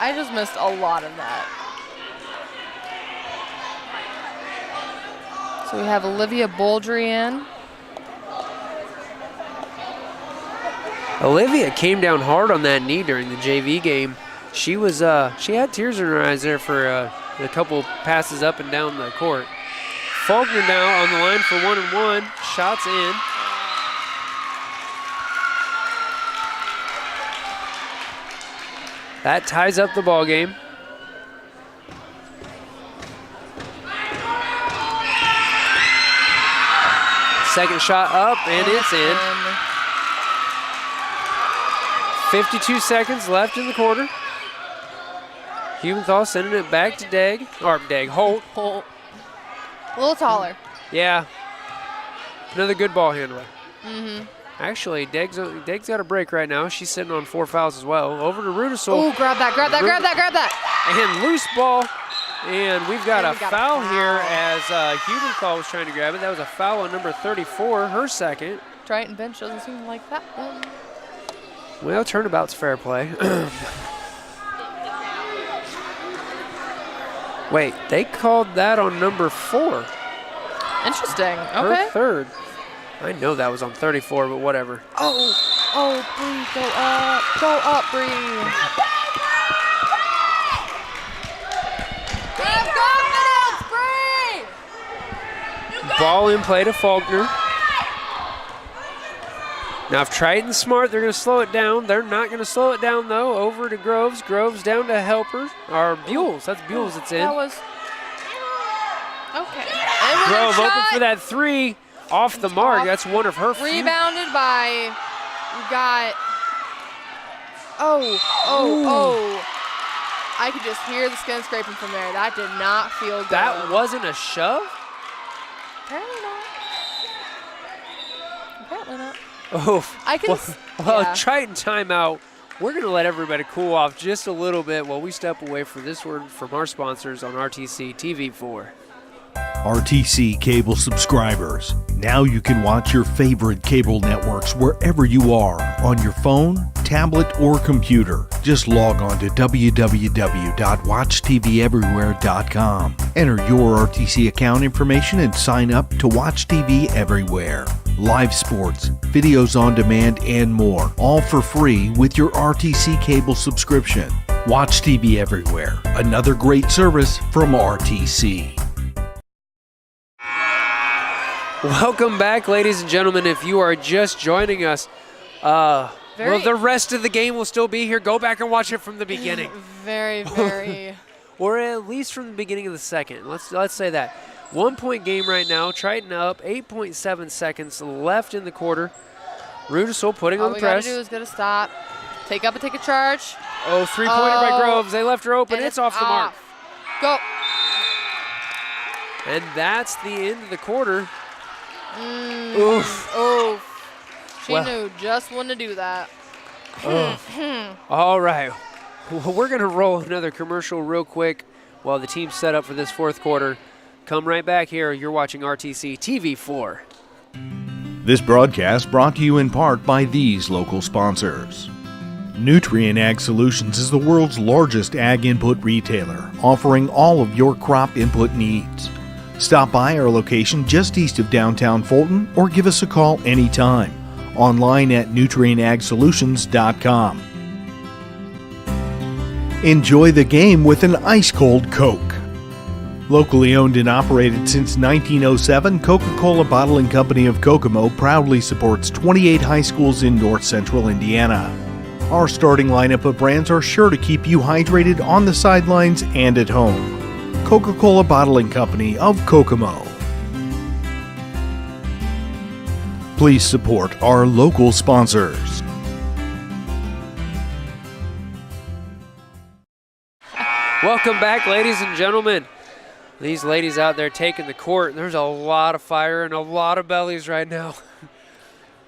I just missed a lot of that. So we have Olivia Bouldry in. Olivia came down hard on that knee during the JV game. She was she had tears in her eyes there for a couple passes up and down the court. Faulkner now on the line for 1-and-1. Shots in. That ties up the ball game. Second shot up, and it's in. 52 seconds left in the quarter. Hubenthal sending it back to Holt. Holt. A little taller. Yeah. Another good ball handler. Mm-hmm. Actually, Deg's got a break right now. She's sitting on 4 fouls as well. Over to Rudisol. Oh, grab that. And loose ball. And we've got a foul here as Hubenthal was trying to grab it. That was a foul on number 34, her second. Triton bench doesn't seem like that one. Well, turnabout's fair play. Wait, they called that on number 4. Interesting. Her Okay. third. I know that was on 34, but whatever. Oh, Bree, go up. Go up, Bree. Ball in play to Faulkner. Now, if Triton's smart, they're going to slow it down. They're not going to slow it down, though. Over to Groves. Groves down to Helper. Or Buells. That's Buells that's in. That was... Okay. Grove open for that three. Off the mark. That's one of her few. Rebounded by... We got... Oh. I could just hear the skin scraping from there. That did not feel good. That wasn't a shove? Apparently not. Apparently not. Oh, I can well, Triton timeout. We're going to let everybody cool off just a little bit while we step away for this word from our sponsors on RTC TV4. RTC cable subscribers. Now you can watch your favorite cable networks wherever you are on your phone, tablet, or computer. Just log on to www.watchtveverywhere.com. Enter your RTC account information and sign up to watch TV everywhere. Live sports, videos on demand, and more, all for free with your RTC cable subscription. Watch TV everywhere. Another great service from RTC. Welcome back, ladies and gentlemen. If you are just joining us, well, the rest of the game will still be here. Go back and watch it from the beginning. Very. Or at least from the beginning of the second. Let's say that. 1 point game right now. Triton up. 8.7 seconds left in the quarter. Rudisol putting on the press. All we gotta do is get a stop. Take a charge. Oh, three-pointer by Groves. They left her open. It's off the mark. Go. And that's the end of the quarter. Oof. She knew just when to do that. All right. Well, we're going to roll another commercial real quick while the team's set up for this fourth quarter. Come right back here. You're watching RTC TV4. This broadcast brought to you in part by these local sponsors. Nutrien Ag Solutions is the world's largest ag input retailer, offering all of your crop input needs. Stop by our location just east of downtown Fulton or give us a call anytime. Online at nutrienagsolutions.com. Enjoy the game with an ice-cold Coke. Locally owned and operated since 1907, Coca-Cola Bottling Company of Kokomo proudly supports 28 high schools in north central Indiana. Our starting lineup of brands are sure to keep you hydrated on the sidelines and at home. Coca-Cola Bottling Company of Kokomo. Please support our local sponsors. Welcome back, ladies and gentlemen. These ladies out there taking the court. There's a lot of fire and a lot of bellies right now.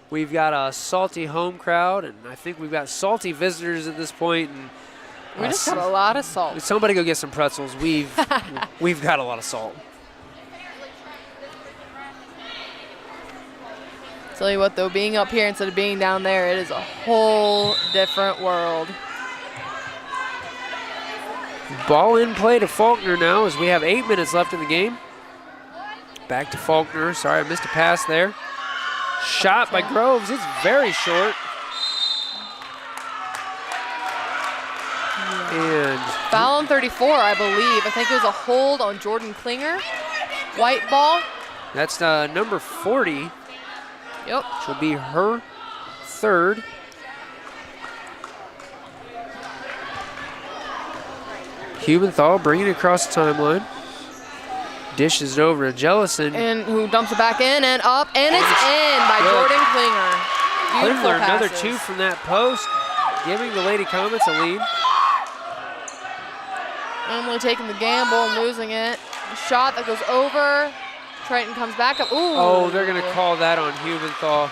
We've got a salty home crowd, and I think we've got salty visitors at this point. And we just got a lot of salt. Somebody go get some pretzels. We've got a lot of salt. Tell you what, though, being up here instead of being down there, it is a whole different world. Ball in play to Faulkner now as we have 8 minutes left in the game. Back to Faulkner. Sorry, I missed a pass there. Shot by Groves. It's very short. And foul on 34, I believe. I think it was a hold on Jordan Klinger. White ball. That's number 40. Yep. Which will be her third. Hubenthal bringing it across the timeline. Dishes it over to Jellison. And who dumps it back in and up, and it's in by Jordan Klinger. Beautiful Klinger, another passes. 2 from that post, giving the Lady Comets a lead. Emily taking the gamble and losing it. A shot that goes over. Triton comes back up. Ooh. Oh, they're going to call that on Hubenthal.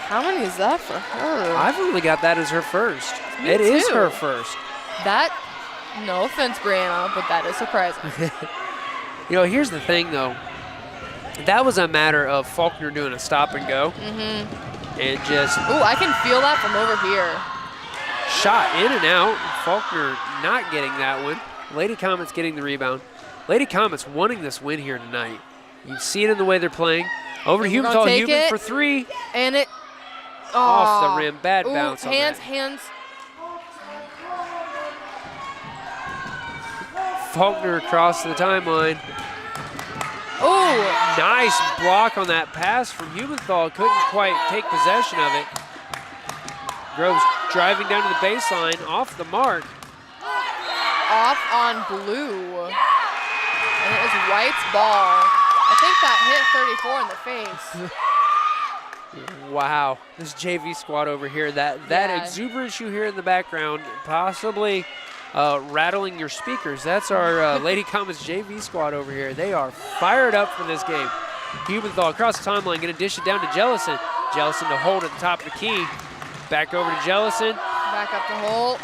How many is that for her? I've only got that as her first. Me It is too. her first. That, no offense, Brianna, but that is surprising. You know, here's the thing, though. That was a matter of Faulkner doing a stop and go. And just... Ooh, I can feel that from over here. Shot in and out. Faulkner not getting that one. Lady Comets getting the rebound. Lady Comets wanting this win here tonight. You see it in the way they're playing. Over to Hubenthal. Huben for 3. And it... Off the rim. Bad Ooh, bounce on hands, that. hands. Faulkner across the timeline. Ooh. Nice block on that pass from Hubenthal. Couldn't quite take possession of it. Groves driving down to the baseline, off the mark. Off on blue. And it was White's ball. I think that hit 34 in the face. Wow, this JV squad over here, that exuberance you hear in the background, possibly rattling your speakers. That's our Lady Comets JV squad over here. They are fired up for this game. Hubenthal across the timeline, going to dish it down to Jellison. Jellison to hold at the top of the key. Back over to Jellison. Back up to Holt.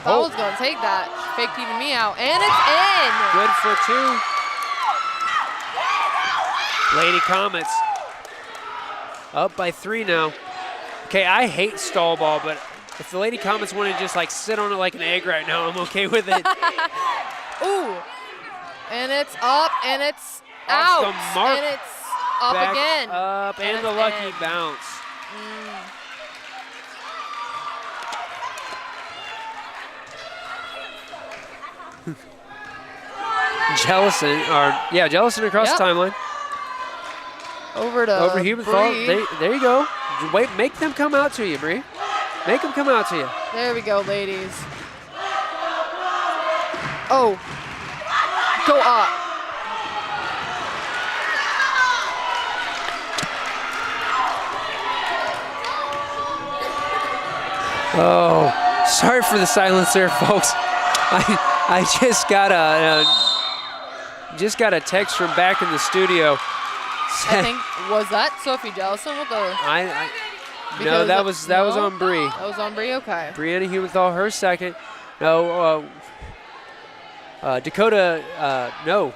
I was going to take that. Faked even me out, and it's in. Good for 2. Lady Comets up by 3 now. Okay, I hate stall ball, but if the Lady Comets want to just like sit on it like an egg right now, I'm okay with it. Ooh, and it's up, and it's out, the mark. and it's up Back again. Up, and the lucky bounce. Jellison across the timeline. Over Hubenthal. There you go. Wait, make them come out to you, Bree. Make them come out to you. There we go, ladies. Oh, go up. Oh, sorry for the silence there, folks. I just got a text from back in the studio. I think, was that Sophie Jellison with the? No, that was on Bree. That was on Bree. Okay. Brianna Hubenthal, her second. No, Dakota. No,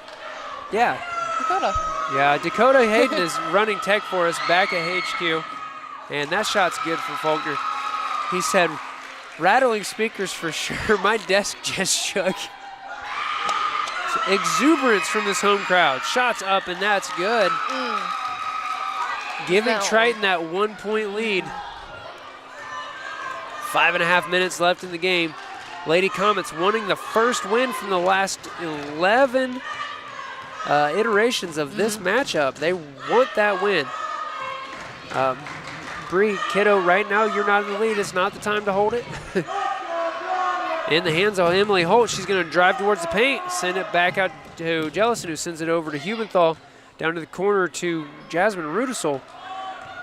yeah. Dakota. Yeah, Dakota Hayden is running tech for us back at HQ, and that shot's good for Faulkner. He said, "Rattling speakers for sure." My desk just shook. Exuberance from this home crowd. Shots up, and that's good. Giving Triton that 1-point lead. 5.5 minutes left in the game. Lady Comets wanting the first win from the last 11 iterations of this matchup. They want that win. Bree, kiddo, right now you're not in the lead. It's not the time to hold it. In the hands of Emily Holt, she's going to drive towards the paint, send it back out to Jellison, who sends it over to Hubenthal, down to the corner to Jasmine Rudisol.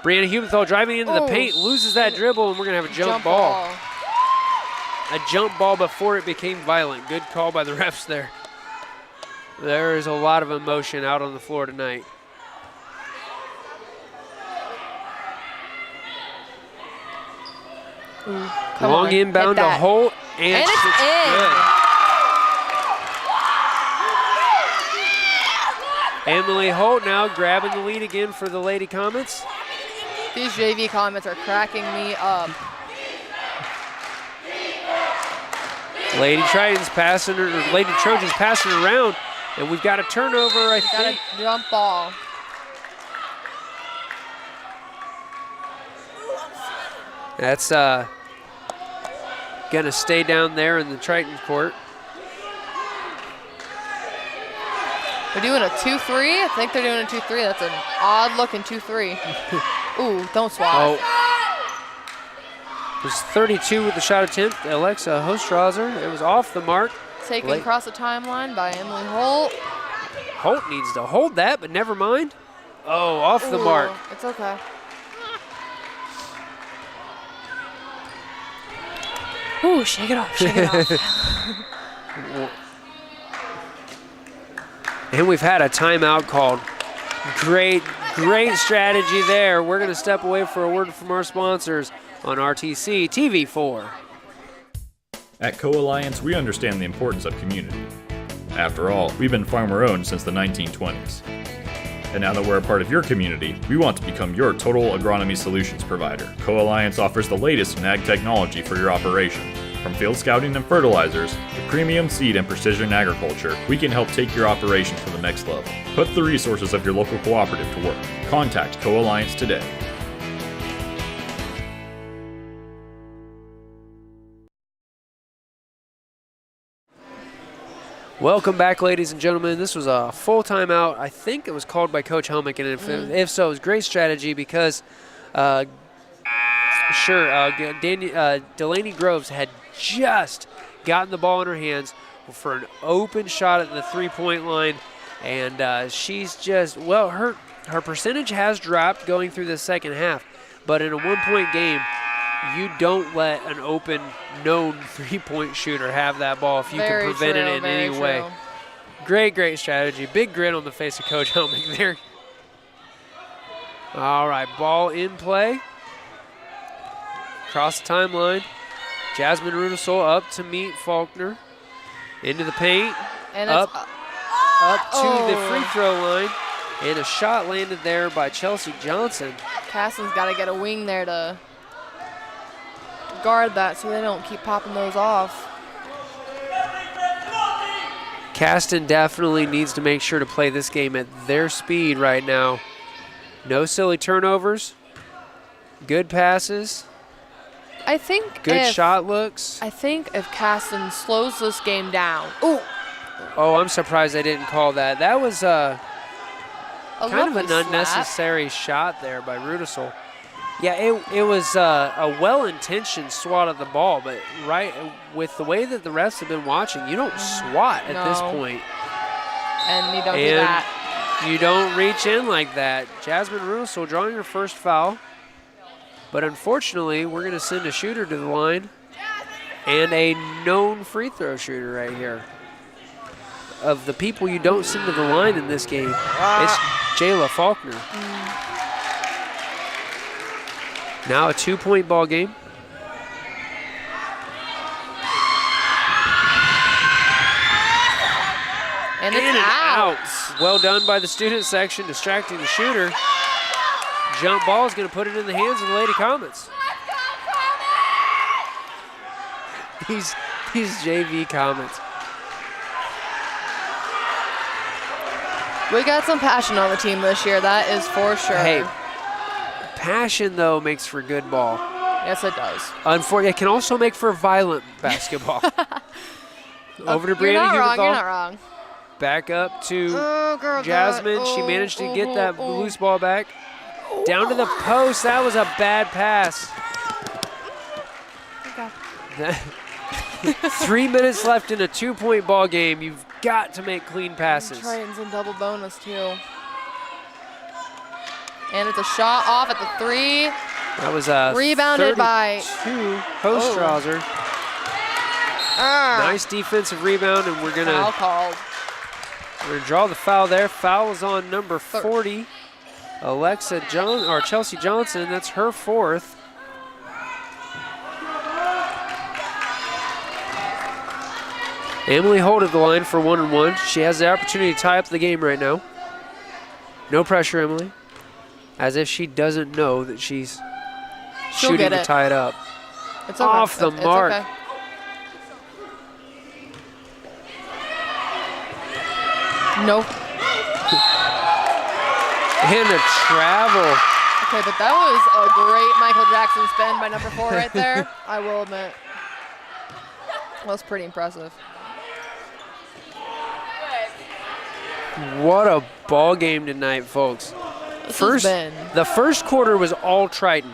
Brianna Hubenthal driving into the paint, loses that dribble, and we're going to have a jump ball. a jump ball before it became violent. Good call by the refs there. There is a lot of emotion out on the floor tonight. Long inbound to Holt, and it's in. Good. Emily Holt now grabbing the lead again for the Lady Comets. These JV Comets are cracking me up. Lady Trojans passing around, and we've got a turnover, I Got think. a jump ball. That's gonna stay down there in the Triton court. They're doing a 2-3. I think they're doing a 2-3. That's an odd looking 2-3. Ooh, don't swat. Oh. It was 32 with the shot attempt. Alexa Hostrauser. It was off the mark. Taken across the timeline by Emily Holt. Holt needs to hold that, but never mind. Oh, off the mark. It's okay. Ooh, shake it off, shake it off. And we've had a timeout called. Great strategy there. We're going to step away for a word from our sponsors on RTC TV4. At Co-Alliance, we understand the importance of community. After all, we've been farmer-owned since the 1920s. And now that we're a part of your community, we want to become your total agronomy solutions provider. Co-Alliance offers the latest in ag technology for your operation. From field scouting and fertilizers to premium seed and precision agriculture, we can help take your operation to the next level. Put the resources of your local cooperative to work. Contact Co-Alliance today. Welcome back, ladies and gentlemen. This was a full timeout. I think it was called by Coach Helmick, and if so, it was great strategy because, Delaney Groves had just gotten the ball in her hands for an open shot at the three-point line, and she's just, well, her percentage has dropped going through the second half, but in a one-point game, you don't let an open, known three-point shooter have that ball if you can prevent it in any way. Great strategy. Big grin on the face of Coach Helmick there. All right, ball in play. Across the timeline. Jasmine Rudisol up to meet Faulkner. Into the paint. And up to the free throw line. And a shot landed there by Chelsea Johnson. Caston's got to get a wing there to guard that so they don't keep popping those off. Caston definitely needs to make sure to play this game at their speed right now. No silly turnovers. Good passes. I think good shot looks. I think if Caston slows this game down. Ooh. Oh, I'm surprised they didn't call that. That was kind of an unnecessary shot there by Rudisol. Yeah, it was a well-intentioned swat at the ball, but right with the way that the refs have been watching, you don't swat at this point. And you don't do that. You don't reach in like that. Jasmine Rudisol drawing her first foul, but unfortunately, we're going to send a shooter to the line and a known free throw shooter right here. Of the people you don't send to the line in this game, it's Jayla Faulkner. Now a 2-point ball game. And it's out. Well done by the student section, distracting the shooter. Jump ball is going to put it in the hands of the Lady Comets. These JV Comets. We got some passion on the team this year, that is for sure. Hey, passion, though, makes for good ball. Yes, it does. It can also make for violent basketball. Over to Brianna You're not wrong, Huberthal. you're not wrong. Back up to Jasmine. She managed to get that loose ball back. Down to the post. That was a bad pass. Okay. 3 minutes left in a 2-point ball game. You've got to make clean passes. Triton's in double bonus, too. And it's a shot off at the three. That was rebounded by Hostrauser. Nice defensive rebound, and we're Foul called. We're gonna draw the foul there. Foul is on number 40, Chelsea Johnson. That's her fourth. Emily Holt at the line for 1-1. She has the opportunity to tie up the game right now. No pressure, Emily. As if she doesn't know that she's shooting to tie it up. It's okay. Off the mark. Okay. Nope. And a travel. Okay, but that was a great Michael Jackson spin by number 4 right there. I will admit. That was pretty impressive. What a ball game tonight, folks. The first quarter was all Triton.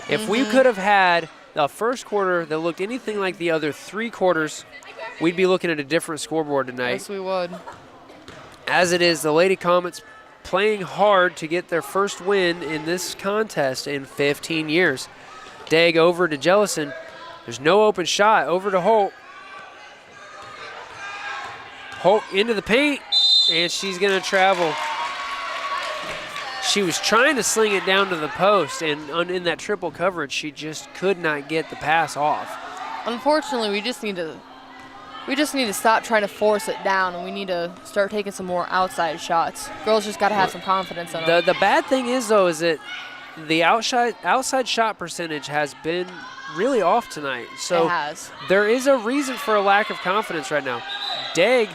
If we could have had the first quarter that looked anything like the other 3 quarters, we'd be looking at a different scoreboard tonight. Yes, we would. As it is, the Lady Comets playing hard to get their first win in this contest in 15 years. Dagg over to Jellison. There's no open shot. Over to Holt. Holt into the paint, and she's going to travel. She was trying to sling it down to the post, and in that triple coverage, she just could not get the pass off. Unfortunately, we just need to stop trying to force it down, and we need to start taking some more outside shots. Girls just got to have some confidence in them. The bad thing is, though, is that the outside shot percentage has been really off tonight. So it has. There is a reason for a lack of confidence right now. Dagg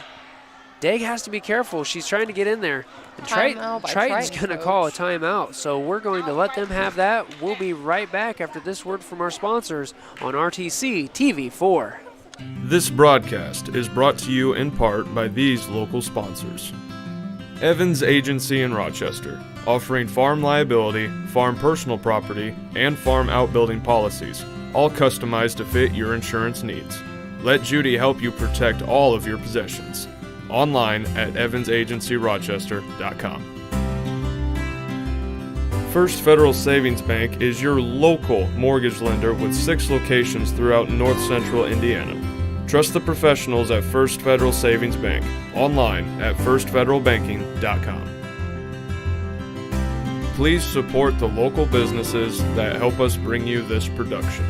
has to be careful. She's trying to get in there. And Triton's going to call a timeout, so we're going to let them have that. We'll be right back after this word from our sponsors on RTC TV4. This broadcast is brought to you in part by these local sponsors. Evans Agency in Rochester, offering farm liability, farm personal property, and farm outbuilding policies, all customized to fit your insurance needs. Let Judy help you protect all of your possessions. Online at evansagencyrochester.com. First Federal Savings Bank is your local mortgage lender with 6 locations throughout North Central Indiana. Trust the professionals at First Federal Savings Bank. Online at firstfederalbanking.com. Please support the local businesses that help us bring you this production.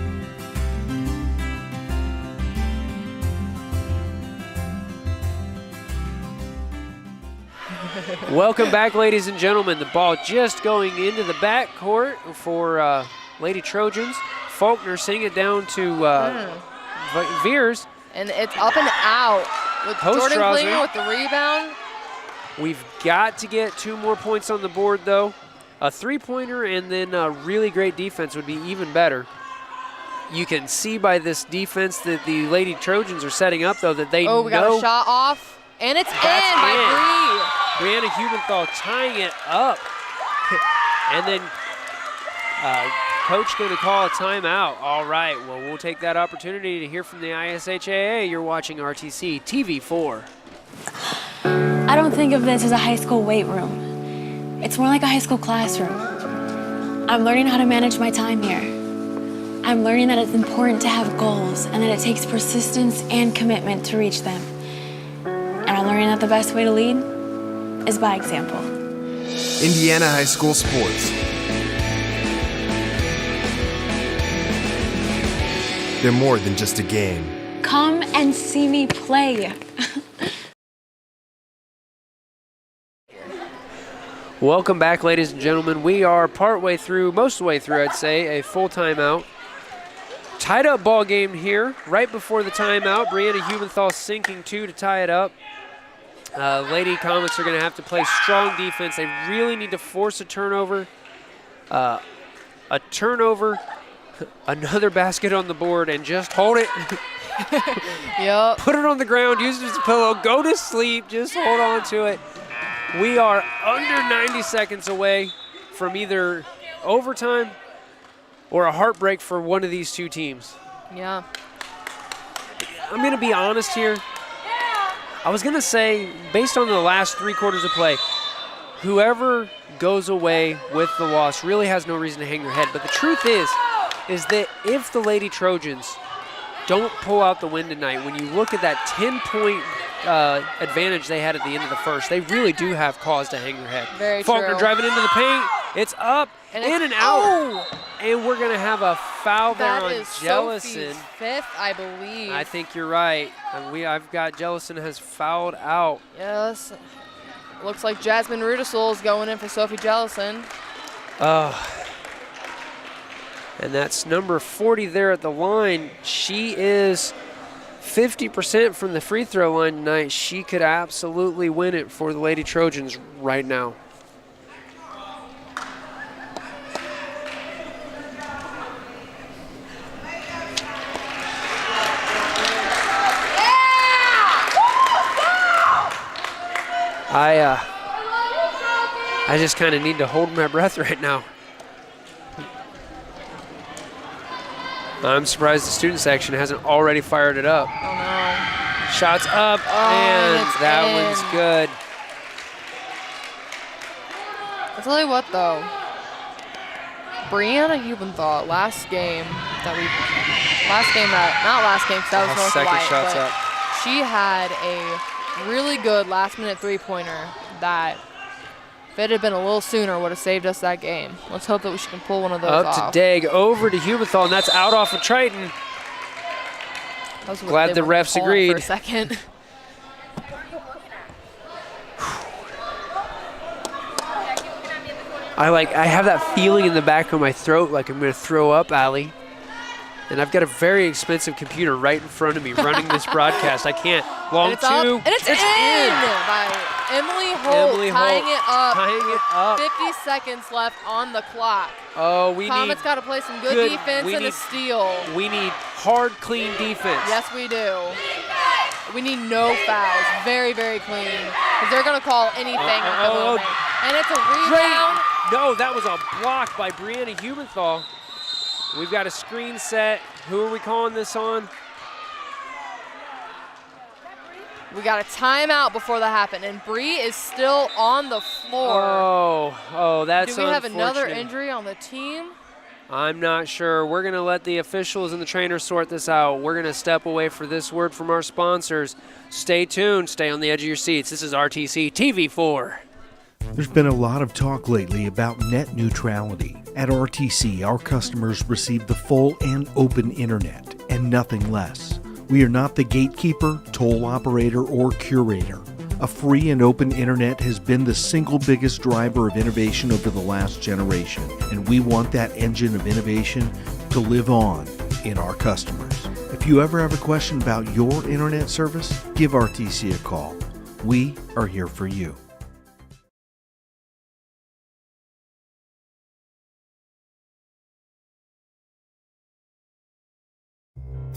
Welcome back, ladies and gentlemen. The ball just going into the backcourt for Lady Trojans. Faulkner sing it down to Veers. And it's up and out with Jordan Klinger with the rebound. We've got to get 2 more points on the board, though. A 3-pointer and then a really great defense would be even better. You can see by this defense that the Lady Trojans are setting up, though, that they know. Oh, we got a shot off, and it's in by Bree. Brianna Hubenthal tying it up. And then Coach going to call a timeout. All right, well, we'll take that opportunity to hear from the ISHAA. You're watching RTC TV4. I don't think of this as a high school weight room. It's more like a high school classroom. I'm learning how to manage my time here. I'm learning that it's important to have goals and that it takes persistence and commitment to reach them. And I'm learning that the best way to lead is by example. Indiana High School Sports. They're more than just a game. Come and see me play. Welcome back, ladies and gentlemen. We are most of the way through, I'd say, a full timeout. Tied up ball game here. Right before the timeout, Brianna Hubenthal sinking 2 to tie it up. Lady Comets are going to have to play strong defense. They really need to force a turnover. Another basket on the board, and just hold it. Yep. Put it on the ground, use it as a pillow, go to sleep, just hold on to it. We are under 90 seconds away from either overtime or a heartbreak for one of these 2 teams. Yeah. I'm going to be honest here. I was going to say, based on the last 3 quarters of play, whoever goes away with the loss really has no reason to hang their head. But the truth is that if the Lady Trojans don't pull out the win tonight. When you look at that 10-point advantage they had at the end of the first, they really do have cause to hang their head. Very Faulkner true. driving into the paint. It's up, in and out. And we're going to have a foul there on Jellison. Sophie's fifth, I believe. I think you're right. And I've got Jellison has fouled out. Yes. Looks like Jasmine Rudisol is going in for Sophie Jellison. And that's number 40 there at the line. She is 50% from the free throw line tonight. She could absolutely win it for the Lady Trojans right now. I just kind of need to hold my breath right now. I'm surprised the student section hasn't already fired it up. Oh, no. Shots up, and that one's good. I'll tell you what, though. Brianna Hubenthal, not last game, 'cause that was North Second White, shots but up. she had a really good last-minute three-pointer that, if it had been a little sooner, would have saved us that game. Let's hope that we can pull one of those off. Up to Degg, over to Hubenthal, and that's out off of Triton. Glad the refs agreed. For a second. I have that feeling in the back of my throat like I'm going to throw up, Allie. And I've got a very expensive computer right in front of me running this broadcast. I can't. Long and two. And it's in by Emily Holt, tying it up. 50 seconds left on the clock. Oh, Comet's got to play some good defense and a steal. We need hard, clean defense. Yes, we do. We need no fouls. Very, very clean. Because they're going to call anything at the moment. And it's a rebound. No, that was a block by Brianna Hubenthal. We've got a screen set. Who are we calling this on? We got a timeout before that happened, and Bree is still on the floor. Oh, that's unfortunate. Do we have another injury on the team? I'm not sure. We're going to let the officials and the trainers sort this out. We're going to step away for this word from our sponsors. Stay tuned. Stay on the edge of your seats. This is RTC TV4. There's been a lot of talk lately about net neutrality. At RTC, our customers receive the full and open internet, and nothing less. We are not the gatekeeper, toll operator, or curator. A free and open internet has been the single biggest driver of innovation over the last generation, and we want that engine of innovation to live on in our customers. If you ever have a question about your internet service, give RTC a call. We are here for you.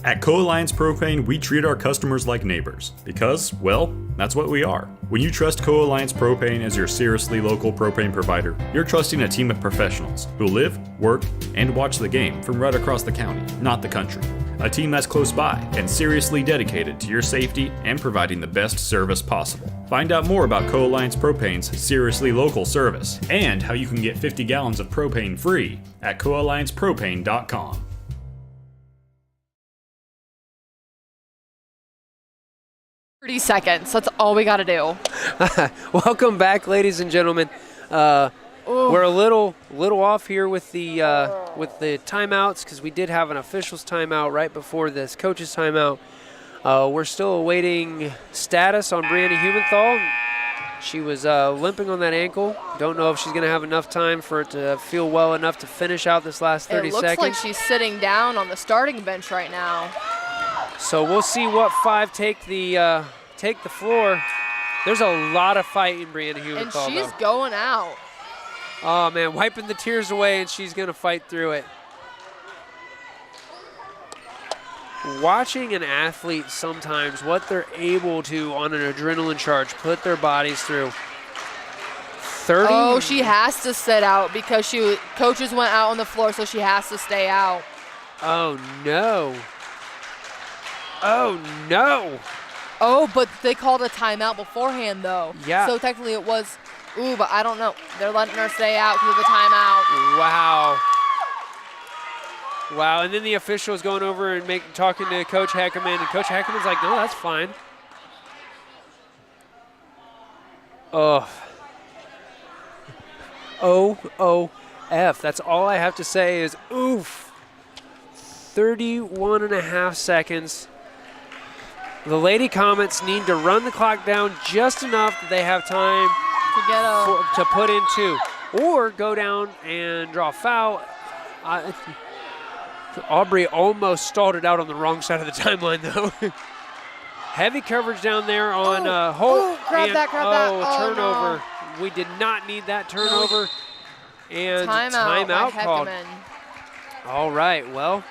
At Co-Alliance Propane, we treat our customers like neighbors because, well, that's what we are. When you trust Co-Alliance Propane as your seriously local propane provider, you're trusting a team of professionals who live, work, and watch the game from right across the county, not the country. A team that's close by and seriously dedicated to your safety and providing the best service possible. Find out more about Co-Alliance Propane's seriously local service and how you can get 50 gallons of propane free at coalliancepropane.com. Seconds. That's all we got to do. Welcome back, ladies and gentlemen. We're a little off here with the timeouts because we did have an officials timeout right before this coach's timeout. We're still awaiting status on Brianna Hubenthal. She was limping on that ankle. Don't know if she's going to have enough time for it to feel well enough to finish out this last 30 seconds. It looks like she's sitting down on the starting bench right now. So we'll see what five take the floor. There's a lot of fight in Brianna Hubenthal, and she's going out. Oh, man, wiping the tears away, and she's going to fight through it. Watching an athlete sometimes, what they're able to, on an adrenaline charge, put their bodies through. 30. Oh, she has to sit out because coaches went out on the floor, so she has to stay out. Oh, no. Oh, no. Oh, but they called a timeout beforehand, though. Yeah. So technically it was, but I don't know. They're letting her stay out because of the timeout. Wow. Wow, and then the official is going over and talking to Coach Heckerman, and Coach Heckerman's like, no, that's fine. Oh. O-O-F. That's all I have to say is oof. 31.5 seconds. The Lady Comets need to run the clock down just enough that they have time to put in 2. Or go down and draw a foul. Aubrey almost stalled it out on the wrong side of the timeline, though. Heavy coverage down there on Holt. Grab that. Turnover. No. We did not need that turnover. And timeout called. All right, well,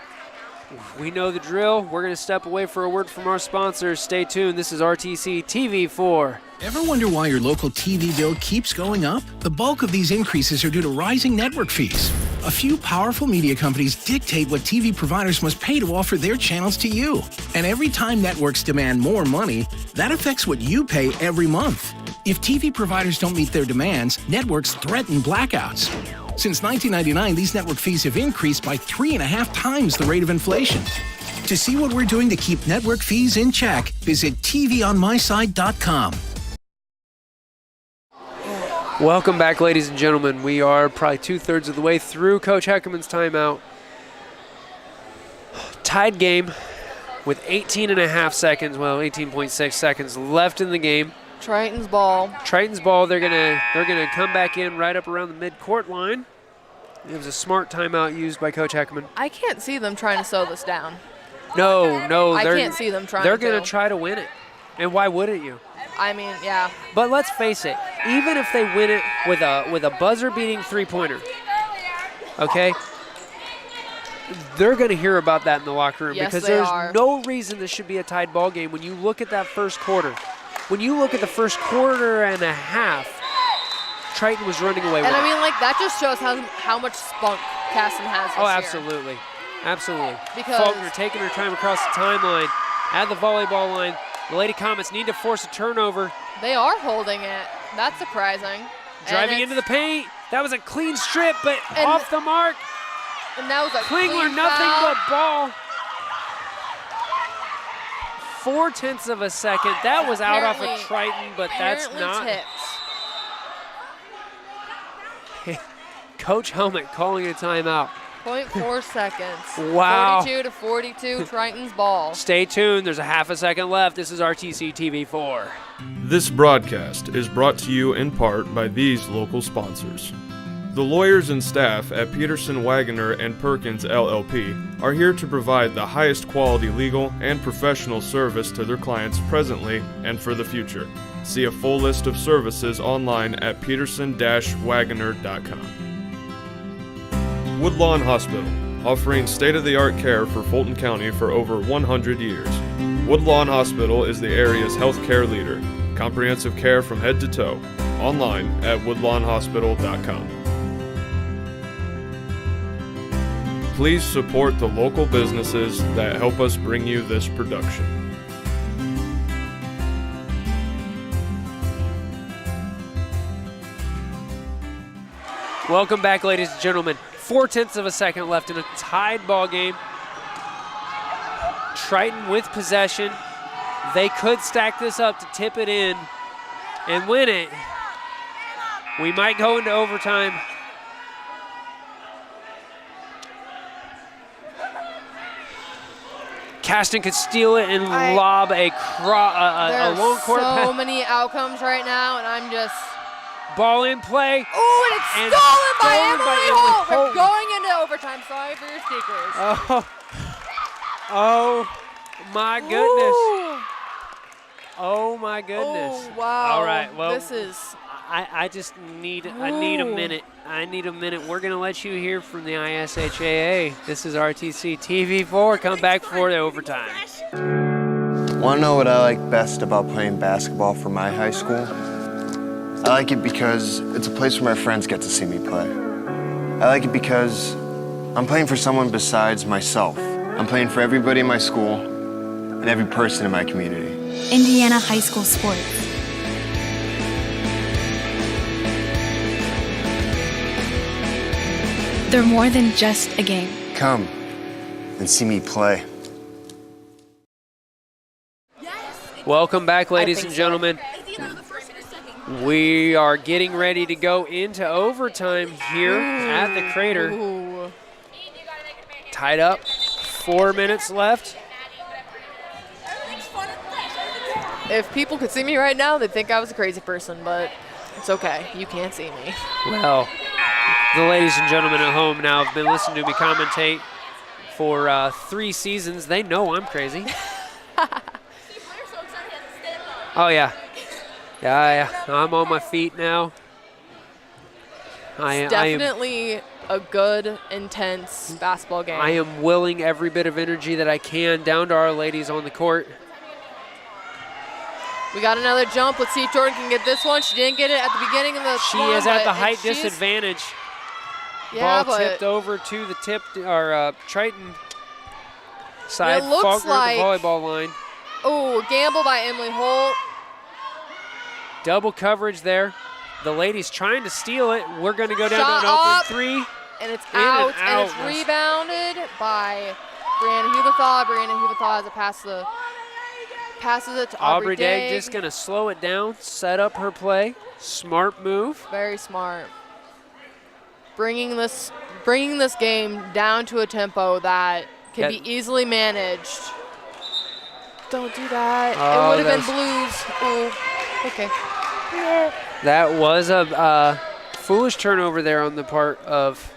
we know the drill. We're going to step away for a word from our sponsors. Stay tuned. This is RTC TV4. Ever wonder why your local TV bill keeps going up? The bulk of these increases are due to rising network fees. A few powerful media companies dictate what TV providers must pay to offer their channels to you. And every time networks demand more money, that affects what you pay every month. If TV providers don't meet their demands, networks threaten blackouts. Since 1999, these network fees have increased by 3.5 times the rate of inflation. To see what we're doing to keep network fees in check, visit tvonmyside.com. Welcome back, ladies and gentlemen. We are probably 2/3 of the way through Coach Heckerman's timeout. Tied game with 18.5 18.6 seconds left in the game. Triton's ball. They're gonna come back in right up around the mid-court line. It was a smart timeout used by Coach Heckerman. I can't see them trying to slow this down. No, I can't see them trying to. They're gonna try to win it, and why wouldn't you? I mean, yeah. But let's face it, even if they win it with a buzzer-beating three-pointer, okay, they're going to hear about that in the locker room because there's no reason this should be a tied ball game when you look at that first quarter. When you look at the first quarter and a half, Triton was running away with it. And I mean, like, that just shows how much spunk Caston has this year. Absolutely. Absolutely. Because Faulkner taking her time across the timeline at the volleyball line. The Lady Comets need to force a turnover. They are holding it. That's surprising. Driving into the paint. That was a clean strip, but off the mark. And that was a Klingler, clean nothing foul. but ball. 0.4 seconds. That was out off of Triton, but that's not. Coach Helmet calling a timeout. 0.4 seconds. Wow. 42-42, Triton's ball. Stay tuned. There's a half a second left. This is RTC TV4. This broadcast is brought to you in part by these local sponsors. The lawyers and staff at Peterson, Wagoner & Perkins LLP are here to provide the highest quality legal and professional service to their clients presently and for the future. See a full list of services online at peterson-wagoner.com. Woodlawn Hospital, offering state-of-the-art care for Fulton County for over 100 years. Woodlawn Hospital is the area's healthcare leader. Comprehensive care from head to toe. Online at woodlawnhospital.com. Please support the local businesses that help us bring you this production. Welcome back, ladies and gentlemen. 0.4 seconds left in a tied ball game. Triton with possession. They could stack this up to tip it in and win it. We might go into overtime. Caston could steal it and lob a long court pass. There's so many outcomes right now, and I'm just... Ball in play. Ooh, and it's stolen by Emily Holt. We're going into overtime. Sorry for your stickers. Oh my goodness. Ooh. Oh my goodness. Oh, wow. All right, well, this is... I just need a minute. I need a minute. We're going to let you hear from the ISHAA. This is RTC TV4. Come back for the overtime. Want to know what I like best about playing basketball for my high school? I like it because it's a place where my friends get to see me play. I like it because I'm playing for someone besides myself. I'm playing for everybody in my school and every person in my community. Indiana high school sports. They're more than just a game. Come, and see me play. Welcome back, ladies and gentlemen. We are getting ready to go into overtime here at the Crater. Ooh. Tied up, 4 minutes left. If people could see me right now, they'd think I was a crazy person, but it's okay. You can't see me. Well, the ladies and gentlemen at home now have been listening to me commentate for 3 seasons. They know I'm crazy. Oh, yeah. Yeah, I'm on my feet now. It's definitely a good, intense basketball game. I am willing every bit of energy that I can down to our ladies on the court. We got another jump. Let's see if Jordan can get this one. She didn't get it at the beginning of the She one, is at the but height she's- disadvantage. Yeah, Ball but tipped over to the Triton side. it looks Faulkner like the volleyball line. Oh, gamble by Emily Holt. Double coverage there. The ladies trying to steal it. We're going to go down Shot to an open up, 3. And it's In and out, and out. it's rebounded by Brianna Huberthal. Brianna Huberthal has a passes it to Aubrey Aubrey Degg Degg. just going to slow it down, set up her play. Smart move. Very smart. Bringing this game down to a tempo that can be easily managed. Don't do that. Oh, it would have been blues. Oh, okay. That was a foolish turnover there on the part of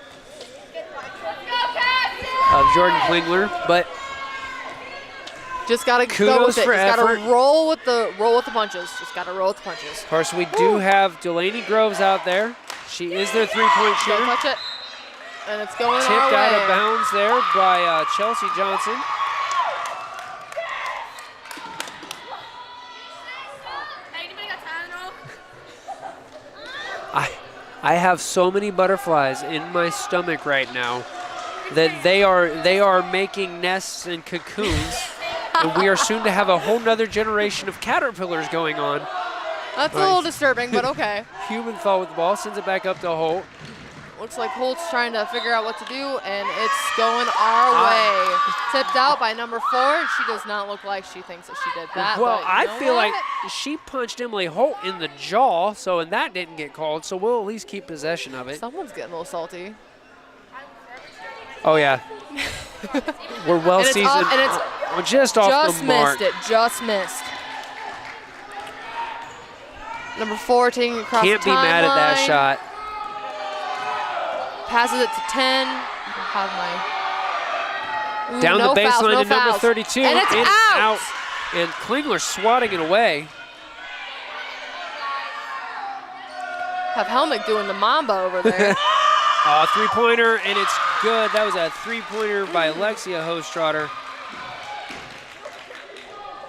Jordan Klingler, but just gotta go kudos with it. for Just effort. gotta roll with the punches. Just gotta roll with the punches. Of course, we do have Delaney Groves out there. She is their three-point shooter. Don't touch it. And it's going Tipped our way. out of bounds there by Chelsea Johnson. I have so many butterflies in my stomach right now that they are making nests and cocoons, and we are soon to have a whole nother generation of caterpillars going on. That's a little disturbing, but okay. Hubenthal with the ball, sends it back up to Holt. Looks like Holt's trying to figure out what to do, and it's going our way. Tipped out by number 4, and she does not look like she thinks that she did that. Well, but I you know feel what? like she punched Emily Holt in the jaw, and that didn't get called, so we'll at least keep possession of it. Someone's getting a little salty. Oh, yeah. We're well And it's seasoned. off- and it's We're just off the mark. Just missed. Number 4 taking it across Can't the be mad at that timeline. shot. Passes it to 10. Have my Down no the baseline fouls, no to number fouls. 32. And it's in, out. And Klingler swatting it away. Have Helmick doing the mamba over there. Three-pointer, and it's good. That was a three-pointer by Alexia Hostrotter.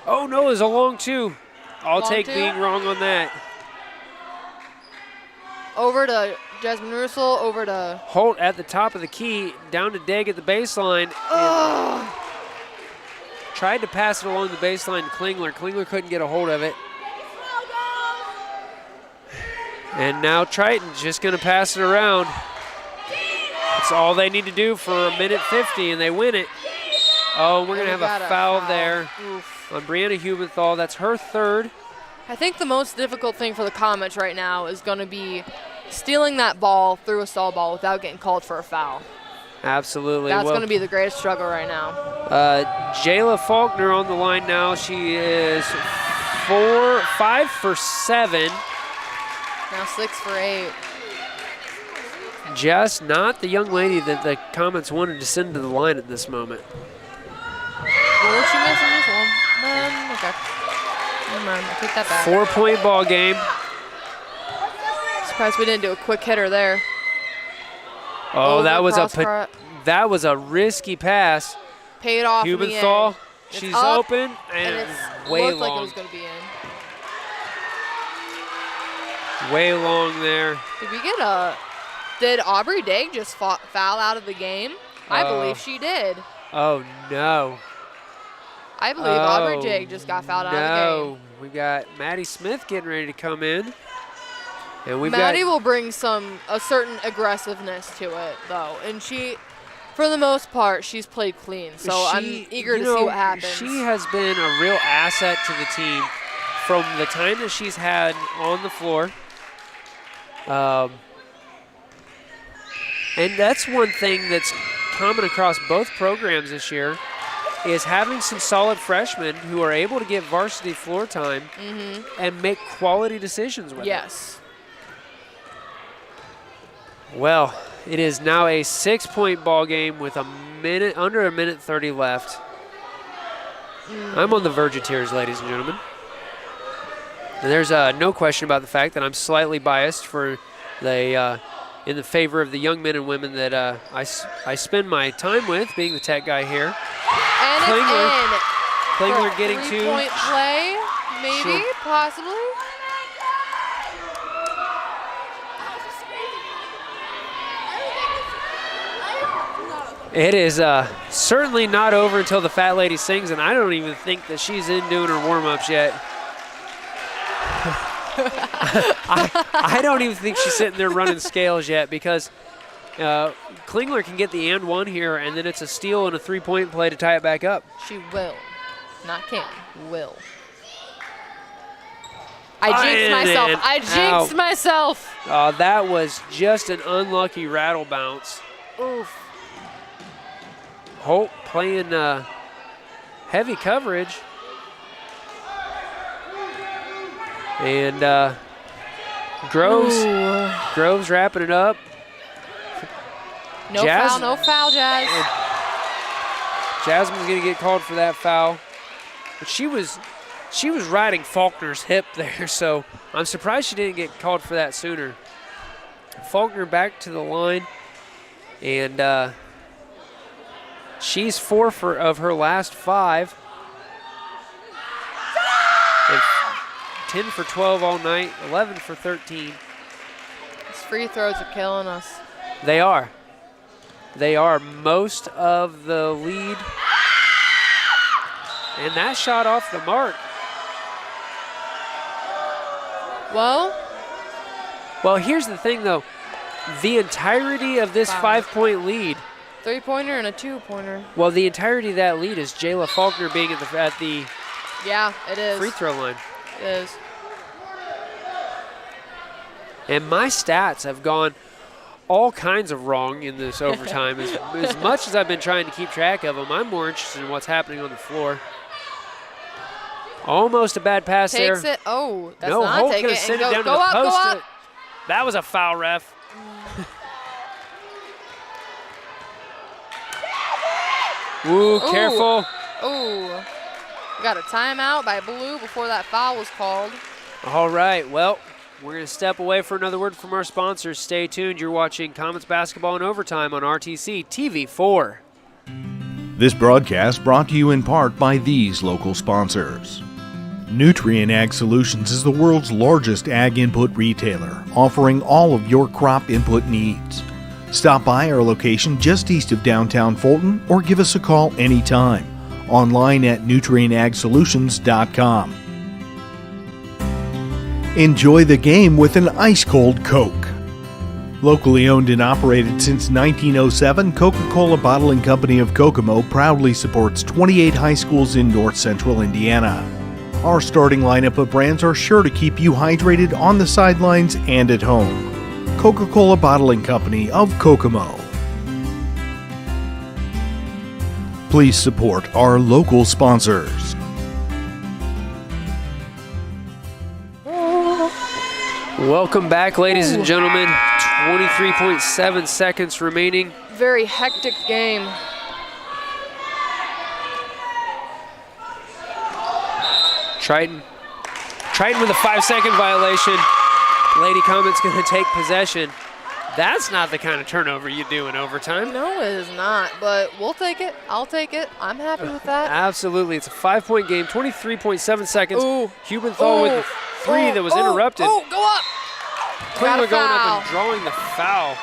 Oh, no, it was a long 2. I'll Long take 2? being wrong on that. Over to Jasmine Russell, over to Holt at the top of the key, down to Degg at the baseline. Tried to pass it along the baseline to Klingler. Klingler couldn't get a hold of it. And now Triton's just going to pass it around. That's all they need to do for a minute 50, and they win it. Oh, we're going to have a foul there on Brianna Hubenthal. That's her 3rd. I think the most difficult thing for the Comets right now is going to be stealing that ball through a stall ball without getting called for a foul. Absolutely. That's going to be the greatest struggle right now. Jayla Faulkner on the line now. She is 5 for 7. Now 6 for 8. Just not the young lady that the Comets wanted to send to the line at this moment. Well, she misses this one. Okay. Never mind. I take that back. 4-point ball game. Surprised we didn't do a quick hitter there. Oh, that was cross that was a risky pass. Paid off in the Hubenthal, end. she's It's up, open and it's way looked like it long. was going to be in. Way long there. Did Aubrey Degg just foul out of the game? I believe she did. Oh, no. I believe Aubrey Degg just got fouled out of the game. No, we got Maddie Smith getting ready to come in. And we've Maddie got will bring a certain aggressiveness to it, though. And For the most part, she's played clean, so I'm eager to see what happens. She has been a real asset to the team from the time that she's had on the floor. And that's one thing that's common across both programs this year is having some solid freshmen who are able to get varsity floor time and make quality decisions with it. Yes. Well, it is now a 6-point ball game with under a minute 30 left. I'm on the verge of tears, ladies and gentlemen. And there's no question about the fact that I'm slightly biased for the in the favor of the young men and women that I spend my time with, being the tech guy here. And Klingler it's getting in. two. 3-point play, maybe, possibly. It is certainly not over until the fat lady sings, and I don't even think that she's in doing her warm-ups yet. I don't even think she's sitting there running scales yet, because Klingler can get the and one here, and then it's a steal and a 3-point play to tie it back up. She will. Not can. Will. I jinxed myself. I jinxed myself. That was just an unlucky rattle bounce. Oof. Holt playing heavy coverage. And Groves wrapping it up. No foul, Jazz. Jasmine's going to get called for that foul. But she was riding Faulkner's hip there, so I'm surprised she didn't get called for that sooner. Faulkner back to the line, and she's 4 of her last 5. And 10 for 12 all night, 11 for 13. These free throws are killing us. They are. They are most of the lead. And that shot off the mark. Well, here's the thing, though. The entirety of this 5-point lead. 3-pointer and a 2-pointer. Well, the entirety of that lead is Jayla Faulkner being at the yeah, it is. free throw line. It is. And my stats have gone all kinds of wrong in this overtime. As much as I've been trying to keep track of them, I'm more interested in what's happening on the floor. Almost a bad pass there. Takes it. Oh, that's no, not Holt take gonna it. send And it down to go the up, post. go up. That was a foul, ref. Ooh, careful. Ooh. We got a timeout by Blue before that foul was called. All right, well, we're going to step away for another word from our sponsors. Stay tuned. You're watching Comets Basketball in Overtime on RTC TV4. This broadcast brought to you in part by these local sponsors. Nutrien Ag Solutions is the world's largest ag input retailer, offering all of your crop input needs. Stop by our location just east of downtown Fulton or give us a call anytime. Online at nutrienagsolutions.com. Enjoy the game with an ice-cold Coke. Locally owned and operated since 1907, Coca-Cola Bottling Company of Kokomo proudly supports 28 high schools in north central Indiana. Our starting lineup of brands are sure to keep you hydrated on the sidelines and at home. Coca-Cola Bottling Company of Kokomo. Please support our local sponsors. Welcome back, ladies and gentlemen. 23.7 seconds remaining. Very hectic game. Triton with a 5-second violation. Lady Comet's going to take possession. That's not the kind of turnover you do in overtime. No, it is not, but we'll take it. I'll take it. I'm happy with that. Absolutely. It's a 5-point game, 23.7 seconds. Ooh. Hubenthal with the 3 that was interrupted. Oh, go up. Klingler going up and drawing the foul.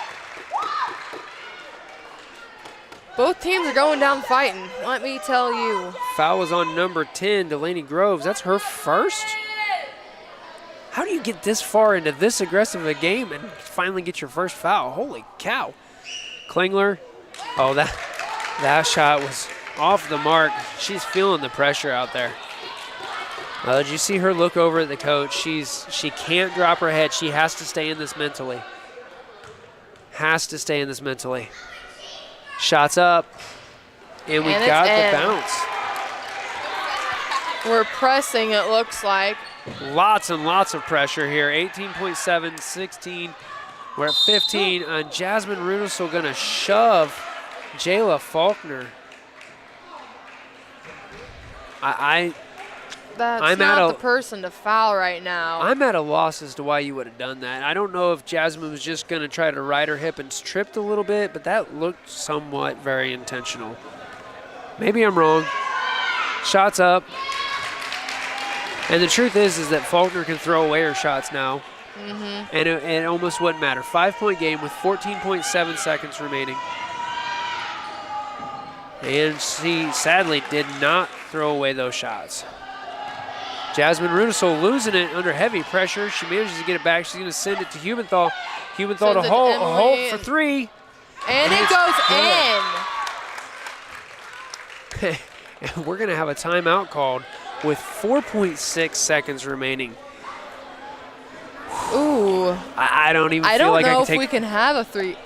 Both teams are going down fighting, let me tell you. Foul was on number 10, Delaney Groves. That's her first? How do you get this far into this aggressive a game and finally get your first foul? Holy cow. Klingler Oh, that shot was off the mark. She's feeling the pressure out there. Did you see her look over at the coach? She can't drop her head. She has to stay in this mentally. Has to stay in this mentally. Shots up, and we got the bounce. We're pressing, it looks like. Lots and lots of pressure here. 18.7, 16. We're at 15. And Jasmine Rudisell going to shove Jayla Faulkner. That's not the person to foul right now. I'm at a loss as to why you would have done that. I don't know if Jasmine was just going to try to ride her hip and tripped a little bit, but that looked somewhat very intentional. Maybe I'm wrong. Shots up. And the truth is that Faulkner can throw away her shots now. Mm-hmm. And it almost wouldn't matter. 5-point game with 14.7 seconds remaining. And she sadly did not throw away those shots. Jasmine Rudisell losing it under heavy pressure. She manages to get it back. She's going to send it to Hubenthal. Hubenthal to Holt for three. And it goes in. And we're going to have a timeout called with 4.6 seconds remaining. Ooh. I don't even feel like I can take. I don't know if we can have a three.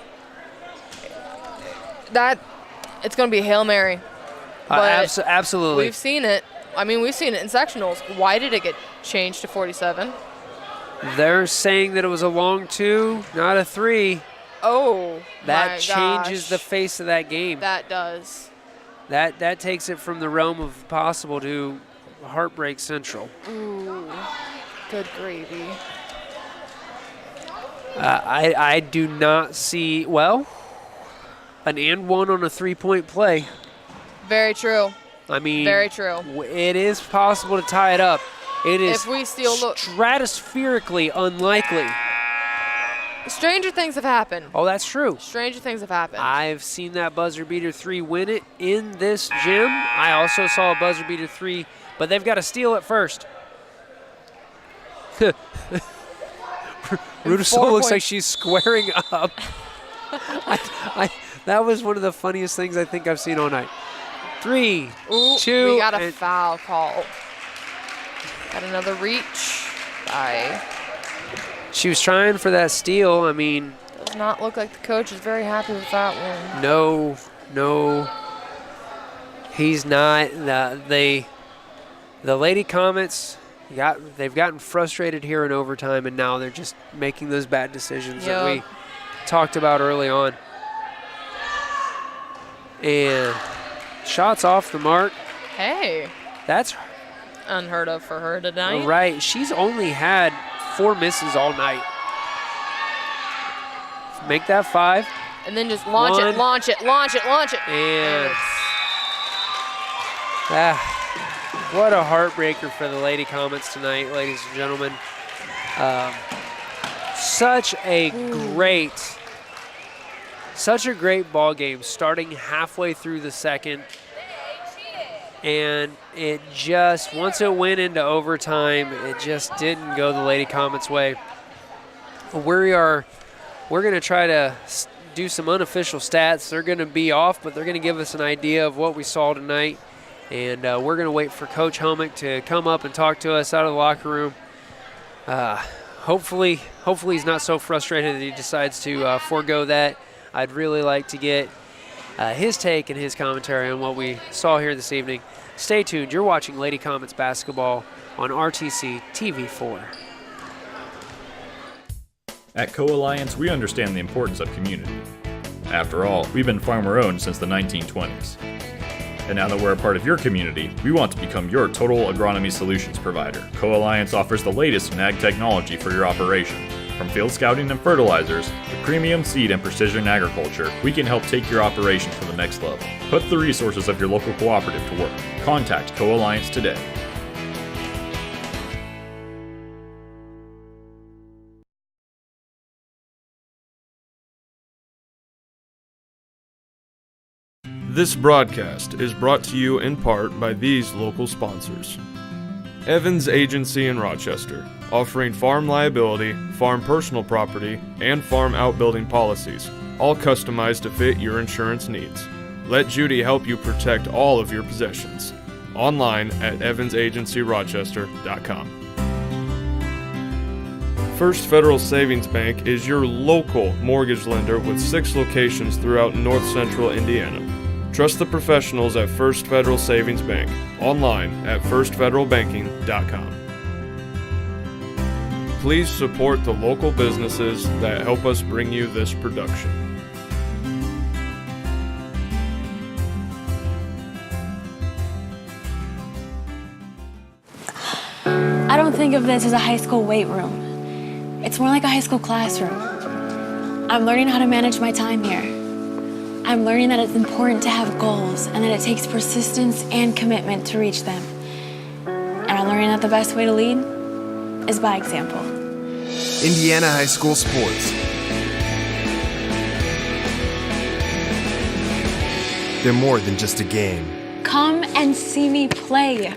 It's going to be a Hail Mary. Absolutely. We've seen it. I mean, we've seen it in sectionals. Why did it get changed to 47? They're saying that it was a long two, not a three. Oh, that changes the face of that game. That does. That takes it from the realm of possible to heartbreak central. Ooh, good gravy. I do not see, well, an and one on a 3-point play. Very true. I mean, very true. It is possible to tie it up. It is if we steal stratospherically unlikely. Stranger things have happened. Oh, that's true. Stranger things have happened. I've seen that buzzer beater three win it in this gym. I also saw a buzzer beater three, but they've got to steal it first. Rudisell looks like she's squaring up. That was one of the funniest things I think I've seen all night. 3, 2. We got a foul call. Got another reach by. She was trying for that steal. I mean. Does not look like the coach is very happy with that one. No. He's not. The Lady Comets, they've gotten frustrated here in overtime, and now they're just making those bad decisions that we talked about early on. And shots off the mark. Hey. That's unheard of for her tonight. Right. She's only had 4 misses all night. Make that 5. And then just launch it. And what a heartbreaker for the Lady Comets tonight, ladies and gentlemen. Such a great ball game starting halfway through the second. And it just, once it went into overtime, it just didn't go the Lady Comets' way. We're going to try to do some unofficial stats. They're going to be off, but they're going to give us an idea of what we saw tonight. And we're going to wait for Coach Homick to come up and talk to us out of the locker room. Hopefully he's not so frustrated that he decides to forego that. I'd really like to get his take and his commentary on what we saw here this evening. Stay tuned. You're watching Lady Comets basketball on RTC TV4. At Co-Alliance, we understand the importance of community. After all, we've been farmer-owned since the 1920s. And now that we're a part of your community, we want to become your total agronomy solutions provider. Co-Alliance offers the latest in ag technology for your operation. From field scouting and fertilizers to premium seed and precision agriculture, we can help take your operation to the next level. Put the resources of your local cooperative to work. Contact Co-Alliance today. This broadcast is brought to you in part by these local sponsors. Evans Agency in Rochester, offering farm liability, farm personal property, and farm outbuilding policies. all customized to fit your insurance needs. Let Judy help you protect all of your possessions. Online at evansagencyrochester.com. First Federal Savings Bank is your local mortgage lender with 6 locations throughout North Central Indiana. Trust the professionals at First Federal Savings Bank. Online at firstfederalbanking.com. Please support the local businesses that help us bring you this production. I don't think of this as a high school weight room. It's more like a high school classroom. I'm learning how to manage my time here. I'm learning that it's important to have goals and that it takes persistence and commitment to reach them. And I'm learning that the best way to lead is by example. Indiana high school sports. They're more than just a game. Come and see me play.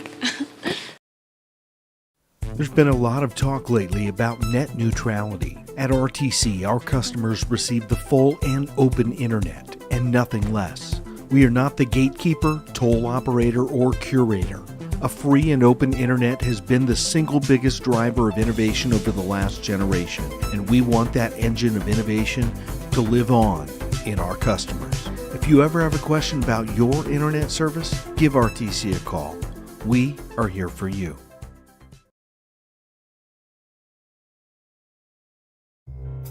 There's been a lot of talk lately about net neutrality. At RTC, our customers receive the full and open internet and nothing less. We are not the gatekeeper, toll operator, or curator. A free and open internet has been the single biggest driver of innovation over the last generation, and we want that engine of innovation to live on in our customers. If you ever have a question about your internet service, give RTC a call. We are here for you.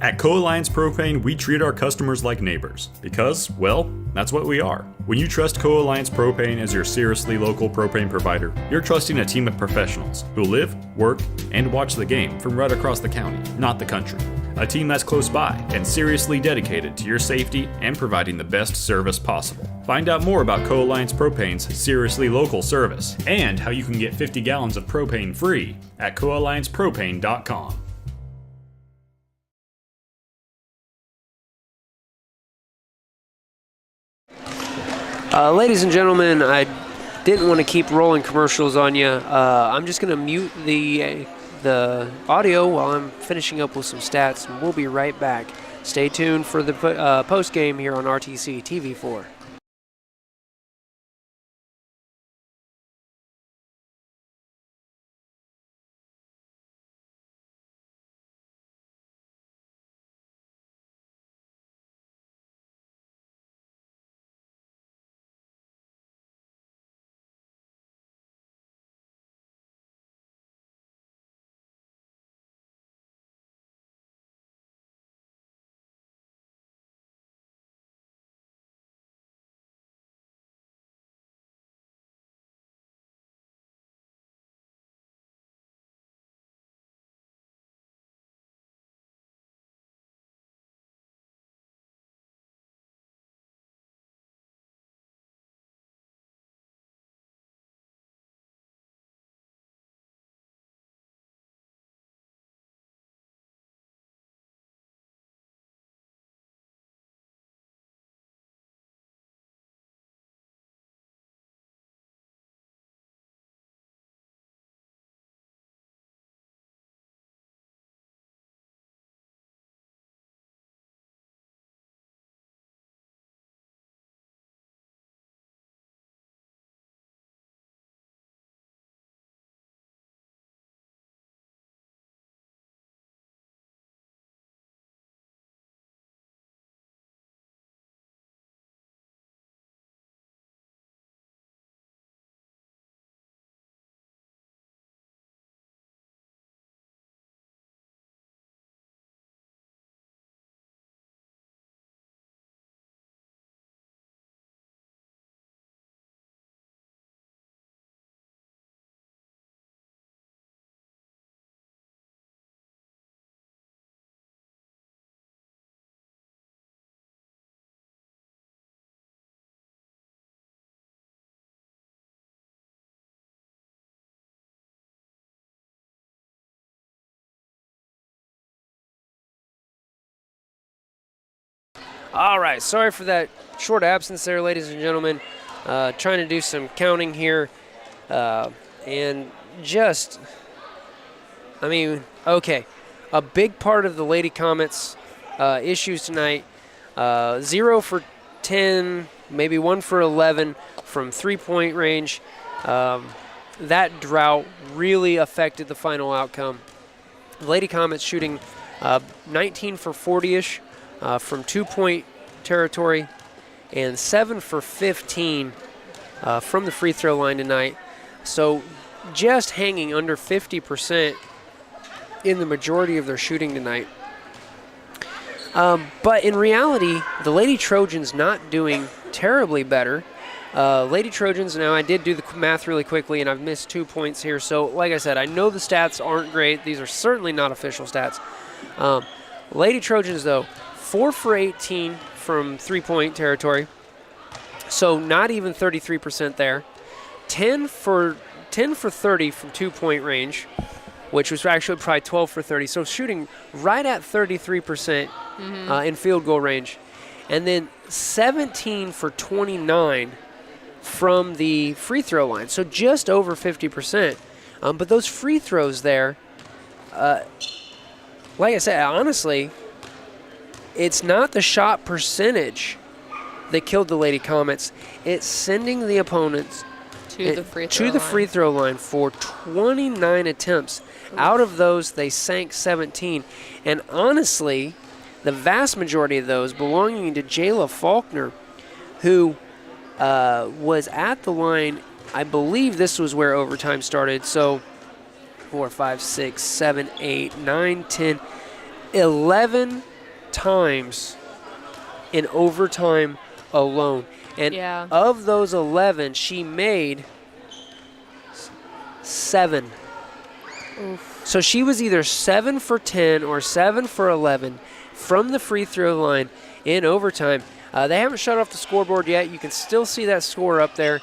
At Co-Alliance Propane, we treat our customers like neighbors because, well, that's what we are. When you trust Co-Alliance Propane as your seriously local propane provider, you're trusting a team of professionals who live, work, and watch the game from right across the county, not the country. A team that's close by and seriously dedicated to your safety and providing the best service possible. Find out more about Co-Alliance Propane's seriously local service and how you can get 50 gallons of propane free at coalliancepropane.com. Ladies and gentlemen, I didn't want to keep rolling commercials on you. I'm just going to mute the audio while I'm finishing up with some stats, and we'll be right back. Stay tuned for the post game here on RTC TV4. All right, sorry for that short absence there, ladies and gentlemen. Trying to do some counting here. And just, okay. A big part of the Lady Comets issues tonight 0 for 10, maybe 1 for 11 from three-point range. That drought really affected the final outcome. The Lady Comets shooting 19 for 40-ish from two-point territory and 7 for 15 from the free throw line tonight. So just hanging under 50% in the majority of their shooting tonight. But in reality, the Lady Trojans not doing terribly better. Lady Trojans, now I did do the math really quickly and I've missed 2 points here. So like I said, I know the stats aren't great. These are certainly not official stats. Lady Trojans though, 4 for 18 from three-point territory. So not even 33% there. 10 for 30 from two-point range, which was actually probably 12 for 30. So shooting right at 33% in field goal range. And then 17 for 29 from the free throw line. So just over 50%. But those free throws there, like I said, honestly, it's not the shot percentage that killed the Lady Comets. It's sending the opponents to the free throw line for 29 attempts. Out of those, they sank 17. And honestly, the vast majority of those belonging to Jayla Faulkner, who was at the line, I believe this was where overtime started. So 4, 5, 6, 7, 8, 9, 10, 11 times in overtime alone. And of those 11, she made 7. Oof. So she was either 7 for 10 or 7 for 11 from the free throw line in overtime. They haven't shut off the scoreboard yet. You can still see that score up there.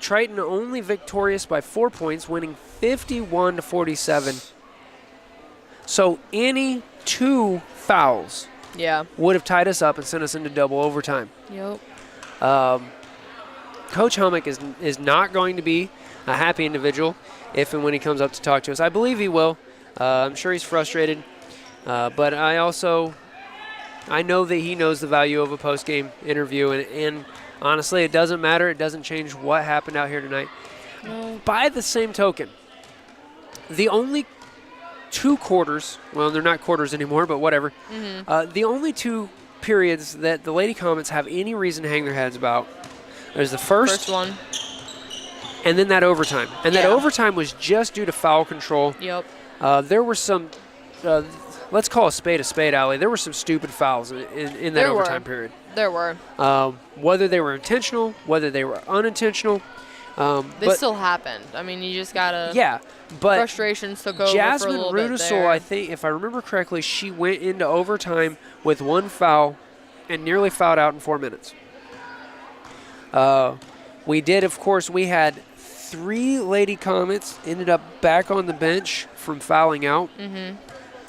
Triton only victorious by 4 points, winning 51-47. So any 2 fouls would have tied us up and sent us into double overtime. Yep. Coach Helmick is not going to be a happy individual if and when he comes up to talk to us. I believe he will. I'm sure he's frustrated. But I know that he knows the value of a post-game interview. And honestly, it doesn't matter. It doesn't change what happened out here tonight. No. By the same token, the only 2 quarters, well, they're not quarters anymore, but whatever. The only 2 periods that the Lady Comets have any reason to hang their heads about. There's the first one. And then that overtime. And that overtime was just due to foul control. Yep. There were some, let's call a spade, Allie. There were some stupid fouls in that overtime period. There were. Whether they were intentional, whether they were unintentional. They still happened. I mean, you just got to. Yeah, but frustrations took over Jasmine for a little bit Rudisol, there. I think, if I remember correctly, she went into overtime with 1 foul and nearly fouled out in 4 minutes. We did, of course, we had 3 Lady Comets ended up back on the bench from fouling out.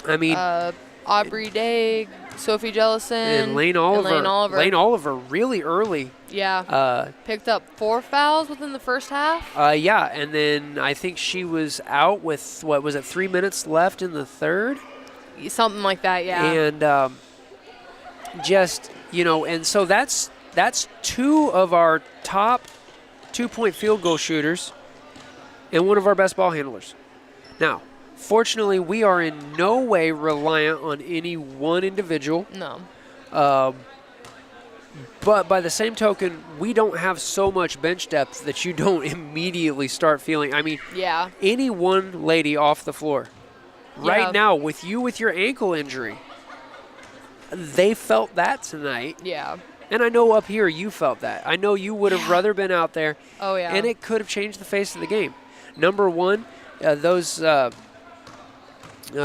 I mean, Aubrey Day, Sophie Jellison, and Lane Oliver. Lane Oliver really early. Yeah. Picked up 4 fouls within the first half. Yeah, and then I think she was out with, 3 minutes left in the third? Something like that, yeah. And just, and so that's 2 of our top 2-point field goal shooters and one of our best ball handlers. Now, fortunately, we are in no way reliant on any one individual. No. But by the same token, we don't have so much bench depth that you don't immediately start feeling. I mean, any one lady off the floor right now with your ankle injury, they felt that tonight. Yeah. And I know up here you felt that. I know you would have rather been out there. Oh, yeah. And it could have changed the face of the game. Number one, those, what am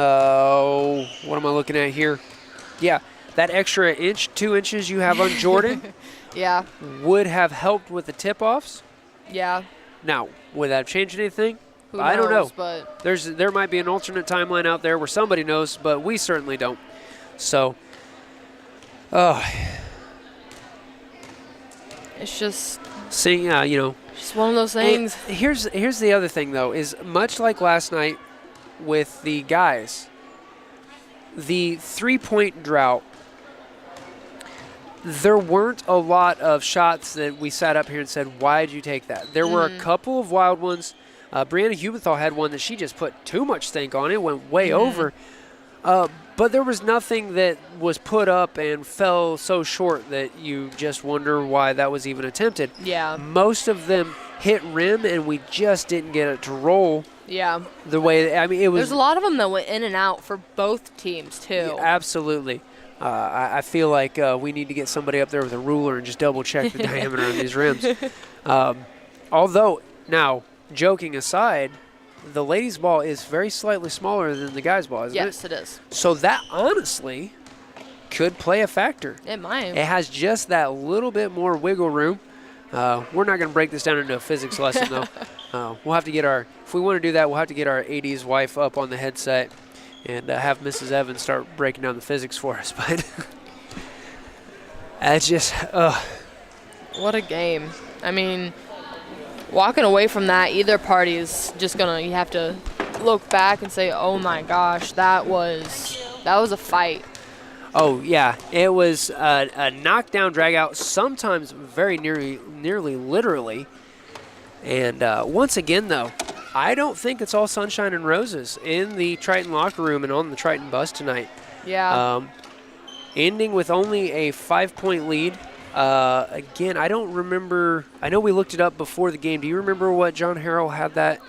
I looking at here? Yeah, that extra 2 inches you have on Jordan would have helped with the tip-offs. Yeah. Now, would that have changed anything? Who I don't know. knows, but there might be an alternate timeline out there where somebody knows, but we certainly don't. So, it's just seeing, just one of those things. Here's the other thing, though, is much like last night with the guys, the 3-point drought There weren't a lot of shots that we sat up here and said, why did you take that? There were a couple of wild ones. Brianna Hubenthal had one that she just put too much stink on. It went way over. But there was nothing that was put up and fell so short that you just wonder why that was even attempted. Yeah. Most of them hit rim, and we just didn't get it to roll. Yeah. The way, I mean, it was. There's a lot of them that went in and out for both teams, too. Yeah, absolutely. I feel like we need to get somebody up there with a ruler and just double check the diameter on these rims. Although, now, joking aside, the ladies' ball is very slightly smaller than the guys' ball, isn't it? Yes, it is. So that honestly could play a factor. It might. It has just that little bit more wiggle room. We're not going to break this down into a physics lesson, though. We'll have to get if we want to do that, we'll have to get our 80s wife up on the headset and have Mrs. Evans start breaking down the physics for us. But it's just, what a game. I mean, walking away from that, either party is just you have to look back and say, oh my gosh, that was a fight. Oh, yeah. It was a knockdown, drag out, sometimes very nearly literally. And once again, though, I don't think it's all sunshine and roses in the Triton locker room and on the Triton bus tonight. Yeah. Ending with only a 5-point lead. Again, I don't remember. I know we looked it up before the game. Do you remember what John Harrell had that?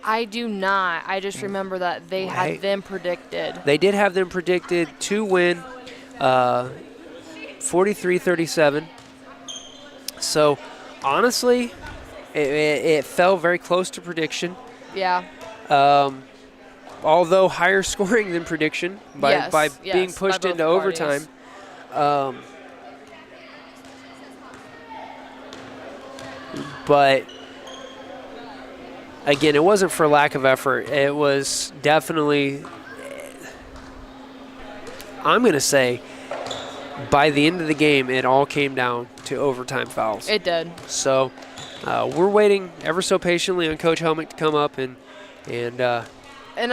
I do not. I just remember that they had them predicted. They did have them predicted to win 43-37. So, honestly, it fell very close to prediction. Yeah. Although higher scoring than prediction by being pushed into overtime. But again, it wasn't for lack of effort. It was definitely, I'm going to say, by the end of the game, it all came down to overtime fouls. It did. So we're waiting ever so patiently on Coach Helmick to come up and I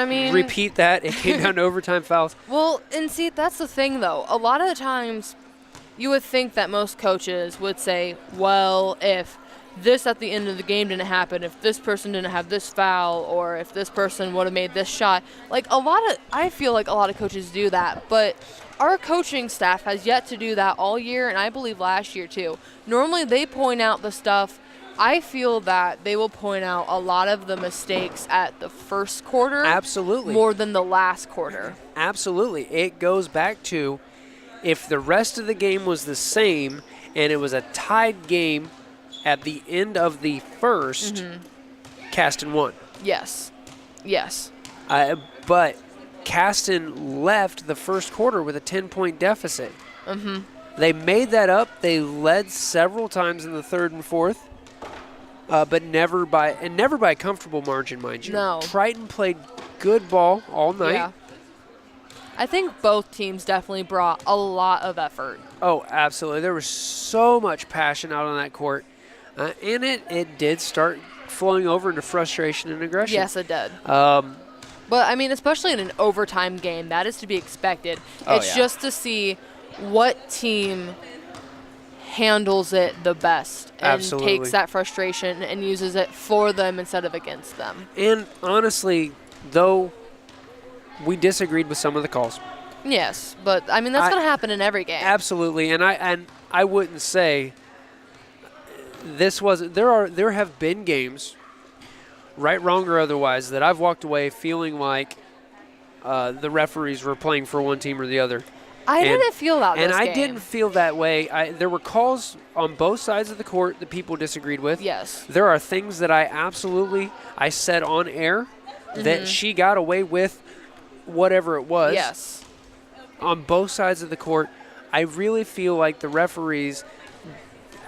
mean, repeat that. It came down to overtime fouls. Well, and see, that's the thing, though. A lot of the times, you would think that most coaches would say, well, if this at the end of the game didn't happen, if this person didn't have this foul, or if this person would have made this shot. I feel like a lot of coaches do that, but our coaching staff has yet to do that all year, and I believe last year too. Normally they point out the stuff. I feel that they will point out a lot of the mistakes at the first quarter. Absolutely. More than the last quarter. Absolutely. It goes back to if the rest of the game was the same and it was a tied game at the end of the first, Caston won. Yes. Yes. But Caston left the first quarter with a 10-point deficit. They made that up. They led several times in the third and fourth. But never by a comfortable margin, mind you. No. Triton played good ball all night. Yeah. I think both teams definitely brought a lot of effort. Oh, absolutely. There was so much passion out on that court. And it did start flowing over into frustration and aggression. Yes, it did. But, I mean, especially in an overtime game, that is to be expected. It's just to see what team handles it the best and takes that frustration and uses it for them instead of against them. And honestly, though we disagreed with some of the calls. Yes, but I mean that's going to happen in every game. Absolutely, and I wouldn't say this wasn't. There have been games, right, wrong, or otherwise, that I've walked away feeling like the referees were playing for one team or the other. I didn't feel that and this I game. didn't feel that way. There were calls on both sides of the court that people disagreed with. Yes. There are things that I said on air that she got away with whatever it was. Yes. On both sides of the court, I really feel like the referees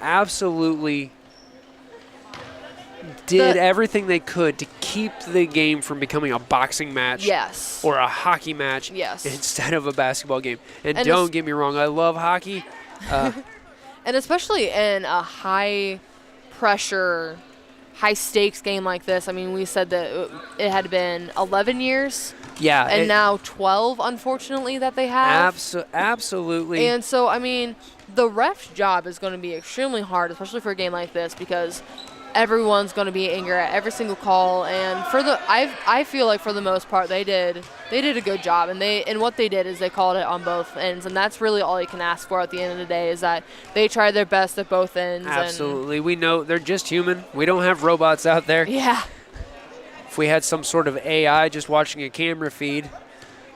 absolutely did everything they could to keep the game from becoming a boxing match or a hockey match instead of a basketball game. And don't get me wrong, I love hockey. And especially in a high-pressure, high-stakes game like this. I mean, we said that it had been 11 years. Yeah. And now 12, unfortunately, that they have. Absolutely. And so, I mean, the ref's job is going to be extremely hard, especially for a game like this, because everyone's going to be angry at every single call. And I feel like for the most part they did a good job, and what they did is they called it on both ends, and that's really all you can ask for at the end of the day, is that they tried their best at both ends. Absolutely. We know they're just human. We don't have robots out there. Yeah. If we had some sort of AI just watching a camera feed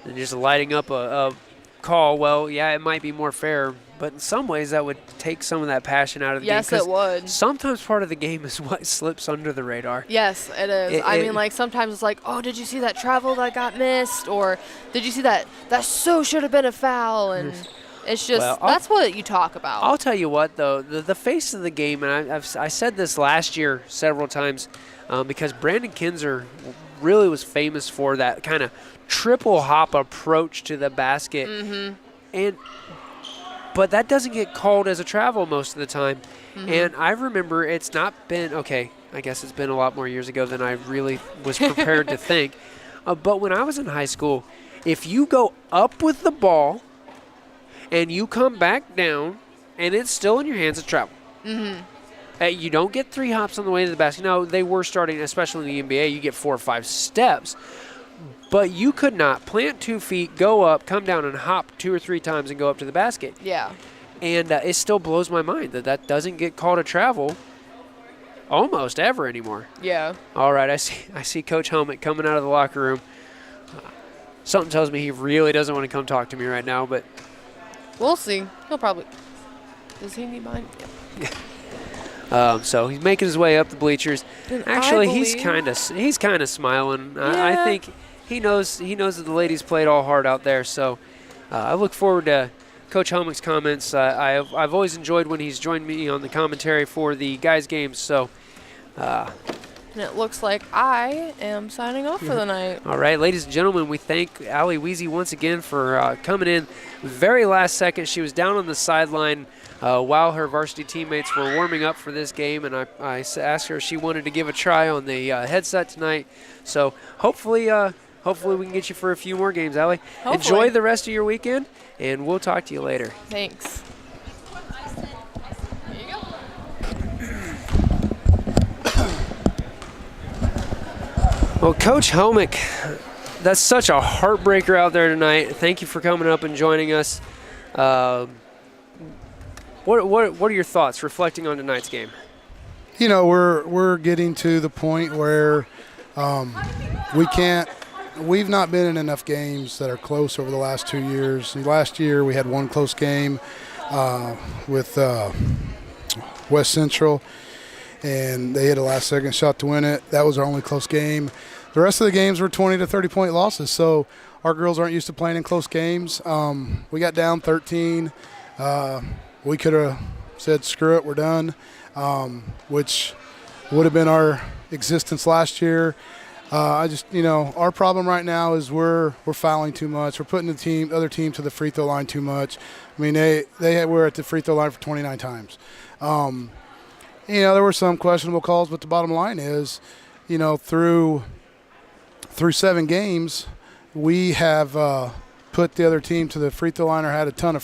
and just lighting up a call, well, yeah, it might be more fair, but in some ways that would take some of that passion out of the game. Yes, it would. Sometimes part of the game is what slips under the radar. Yes, it is. I mean, like, sometimes it's like, oh, did you see that travel that got missed? Or did you see that so should have been a foul? And it's just, that's what you talk about. I'll tell you what, though, the face of the game, and I said this last year several times, because Brandon Kinzer really was famous for that kind of triple hop approach to the basket. But that doesn't get called as a travel most of the time. And I remember it's not been, okay, I guess it's been a lot more years ago than I really was prepared to think. But when I was in high school, if you go up with the ball and you come back down and it's still in your hands, it's travel. You don't get 3 hops on the way to the basket. No, they were starting, especially in the NBA, you get 4 or 5 steps. But you could not plant 2 feet, go up, come down, and hop 2 or 3 times and go up to the basket. Yeah. And it still blows my mind that doesn't get called a travel almost ever anymore. Yeah. All right, I see Coach Helmet coming out of the locker room. Something tells me he really doesn't want to come talk to me right now, but we'll see. He'll probably. Does he need mine? Yeah. So he's making his way up the bleachers. Actually, he's kind of smiling. Yeah. I think he knows that the ladies played all hard out there. So I look forward to Coach Helmick's comments. I've always enjoyed when he's joined me on the commentary for the guys' games. So. And it looks like I am signing off for the night. All right, ladies and gentlemen, we thank Allie Weezy once again for coming in very last second. She was down on the sideline while her varsity teammates were warming up for this game, and I asked her if she wanted to give a try on the headset tonight. So hopefully we can get you for a few more games, Allie. Hopefully. Enjoy the rest of your weekend, and we'll talk to you later. Thanks. Well, Coach Helmick, that's such a heartbreaker out there tonight. Thank you for coming up and joining us. What are your thoughts reflecting on tonight's game? You know, we're getting to the point where we've not been in enough games that are close over the last 2 years. Last year we had one close game with West Central, and they hit a last-second shot to win it. That was our only close game. The rest of the games were 20 to 30-point losses, so our girls aren't used to playing in close games. We got down 13. We could have said, screw it, we're done, which would have been our existence last year. Our problem right now is we're fouling too much. We're putting the other team to the free throw line too much. I mean, they were at the free throw line for 29 times. There were some questionable calls, but the bottom line is, through 7 games, we have put the other team to the free throw line or had a ton of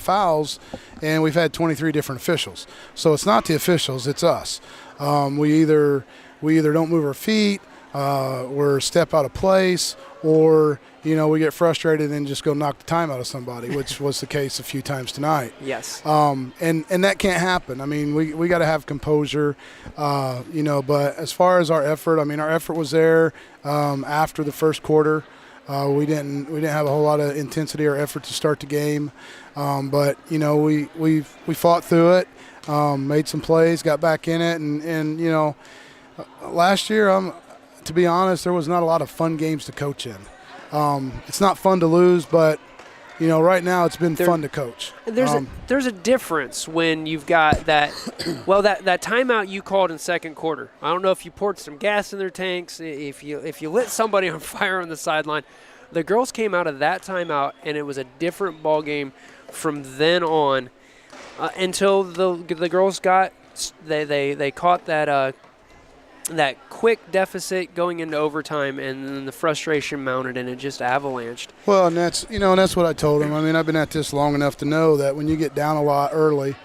fouls, and we've had 23 different officials. So it's not the officials, it's us. We either don't move our feet, we're step out of place, or we get frustrated and just go knock the time out of somebody, which was the case a few times tonight. Yes. And that can't happen. I mean, we got to have composure, but as far as our effort, our effort was there after the first quarter. We didn't have a whole lot of intensity or effort to start the game, but we fought through it, made some plays, got back in it, and last year, to be honest, there was not a lot of fun games to coach in. It's not fun to lose, but right now it's been fun to coach. There's a difference when you've got that. Well, that timeout you called in second quarter. I don't know if you poured some gas in their tanks, if you lit somebody on fire on the sideline. The girls came out of that timeout, and it was a different ball game from then on until the girls got they caught that that quick deficit going into overtime, and then the frustration mounted, and it just avalanched. Well, and that's what I told him. I mean, I've been at this long enough to know that when you get down a lot early,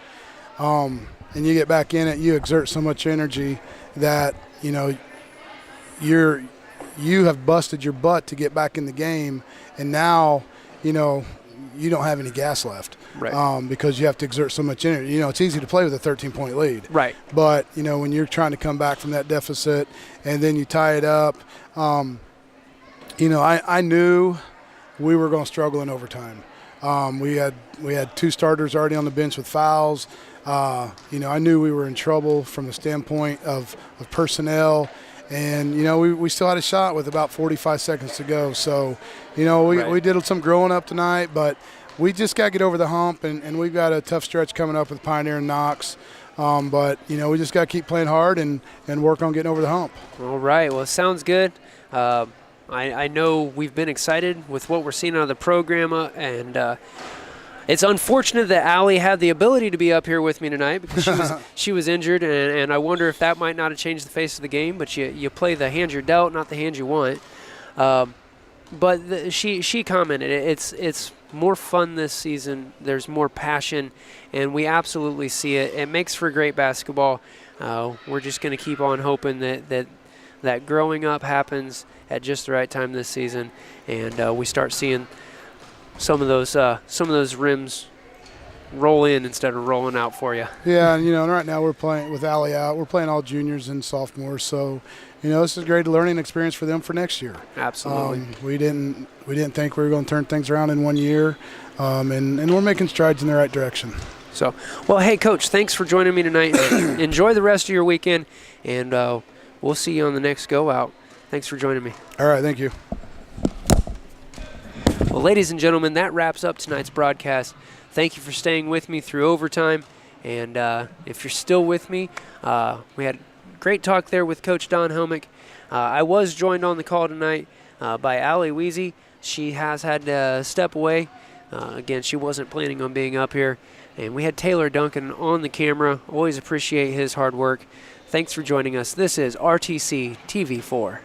and you get back in it, you exert so much energy that you have busted your butt to get back in the game, and now you don't have any gas left. Right. Because you have to exert so much energy. It's easy to play with a 13-point lead. Right. But, when you're trying to come back from that deficit and then you tie it up, I knew we were going to struggle in overtime. We had 2 starters already on the bench with fouls. I knew we were in trouble from the standpoint of personnel. And, we still had a shot with about 45 seconds to go. So, we did some growing up tonight, but we just got to get over the hump, and we've got a tough stretch coming up with Pioneer and Knox. But, we just got to keep playing hard and work on getting over the hump. All right. Well, it sounds good. I know we've been excited with what we're seeing out of the program, and it's unfortunate that Allie had the ability to be up here with me tonight because she was injured, and I wonder if that might not have changed the face of the game, but you play the hand you're dealt, not the hand you want. But she commented, it's more fun this season. There's more passion, and we absolutely see it. It makes for great basketball. We're just going to keep on hoping that growing up happens at just the right time this season, and we start seeing some of those rims roll in instead of rolling out for you. Yeah, and right now we're playing with Allie out. We're playing all juniors and sophomores, so this is a great learning experience for them for next year. Absolutely. We didn't think we were going to turn things around in 1 year, and we're making strides in the right direction. So, well, hey, Coach, thanks for joining me tonight. Enjoy the rest of your weekend, and we'll see you on the next go out. Thanks for joining me. All right, thank you. Well, ladies and gentlemen, that wraps up tonight's broadcast. Thank you for staying with me through overtime. And if you're still with me, we had great talk there with Coach Don Helmick. I was joined on the call tonight by Allie Weezy. She has had to step away. Again, she wasn't planning on being up here. And we had Taylor Duncan on the camera. Always appreciate his hard work. Thanks for joining us. This is RTC TV4.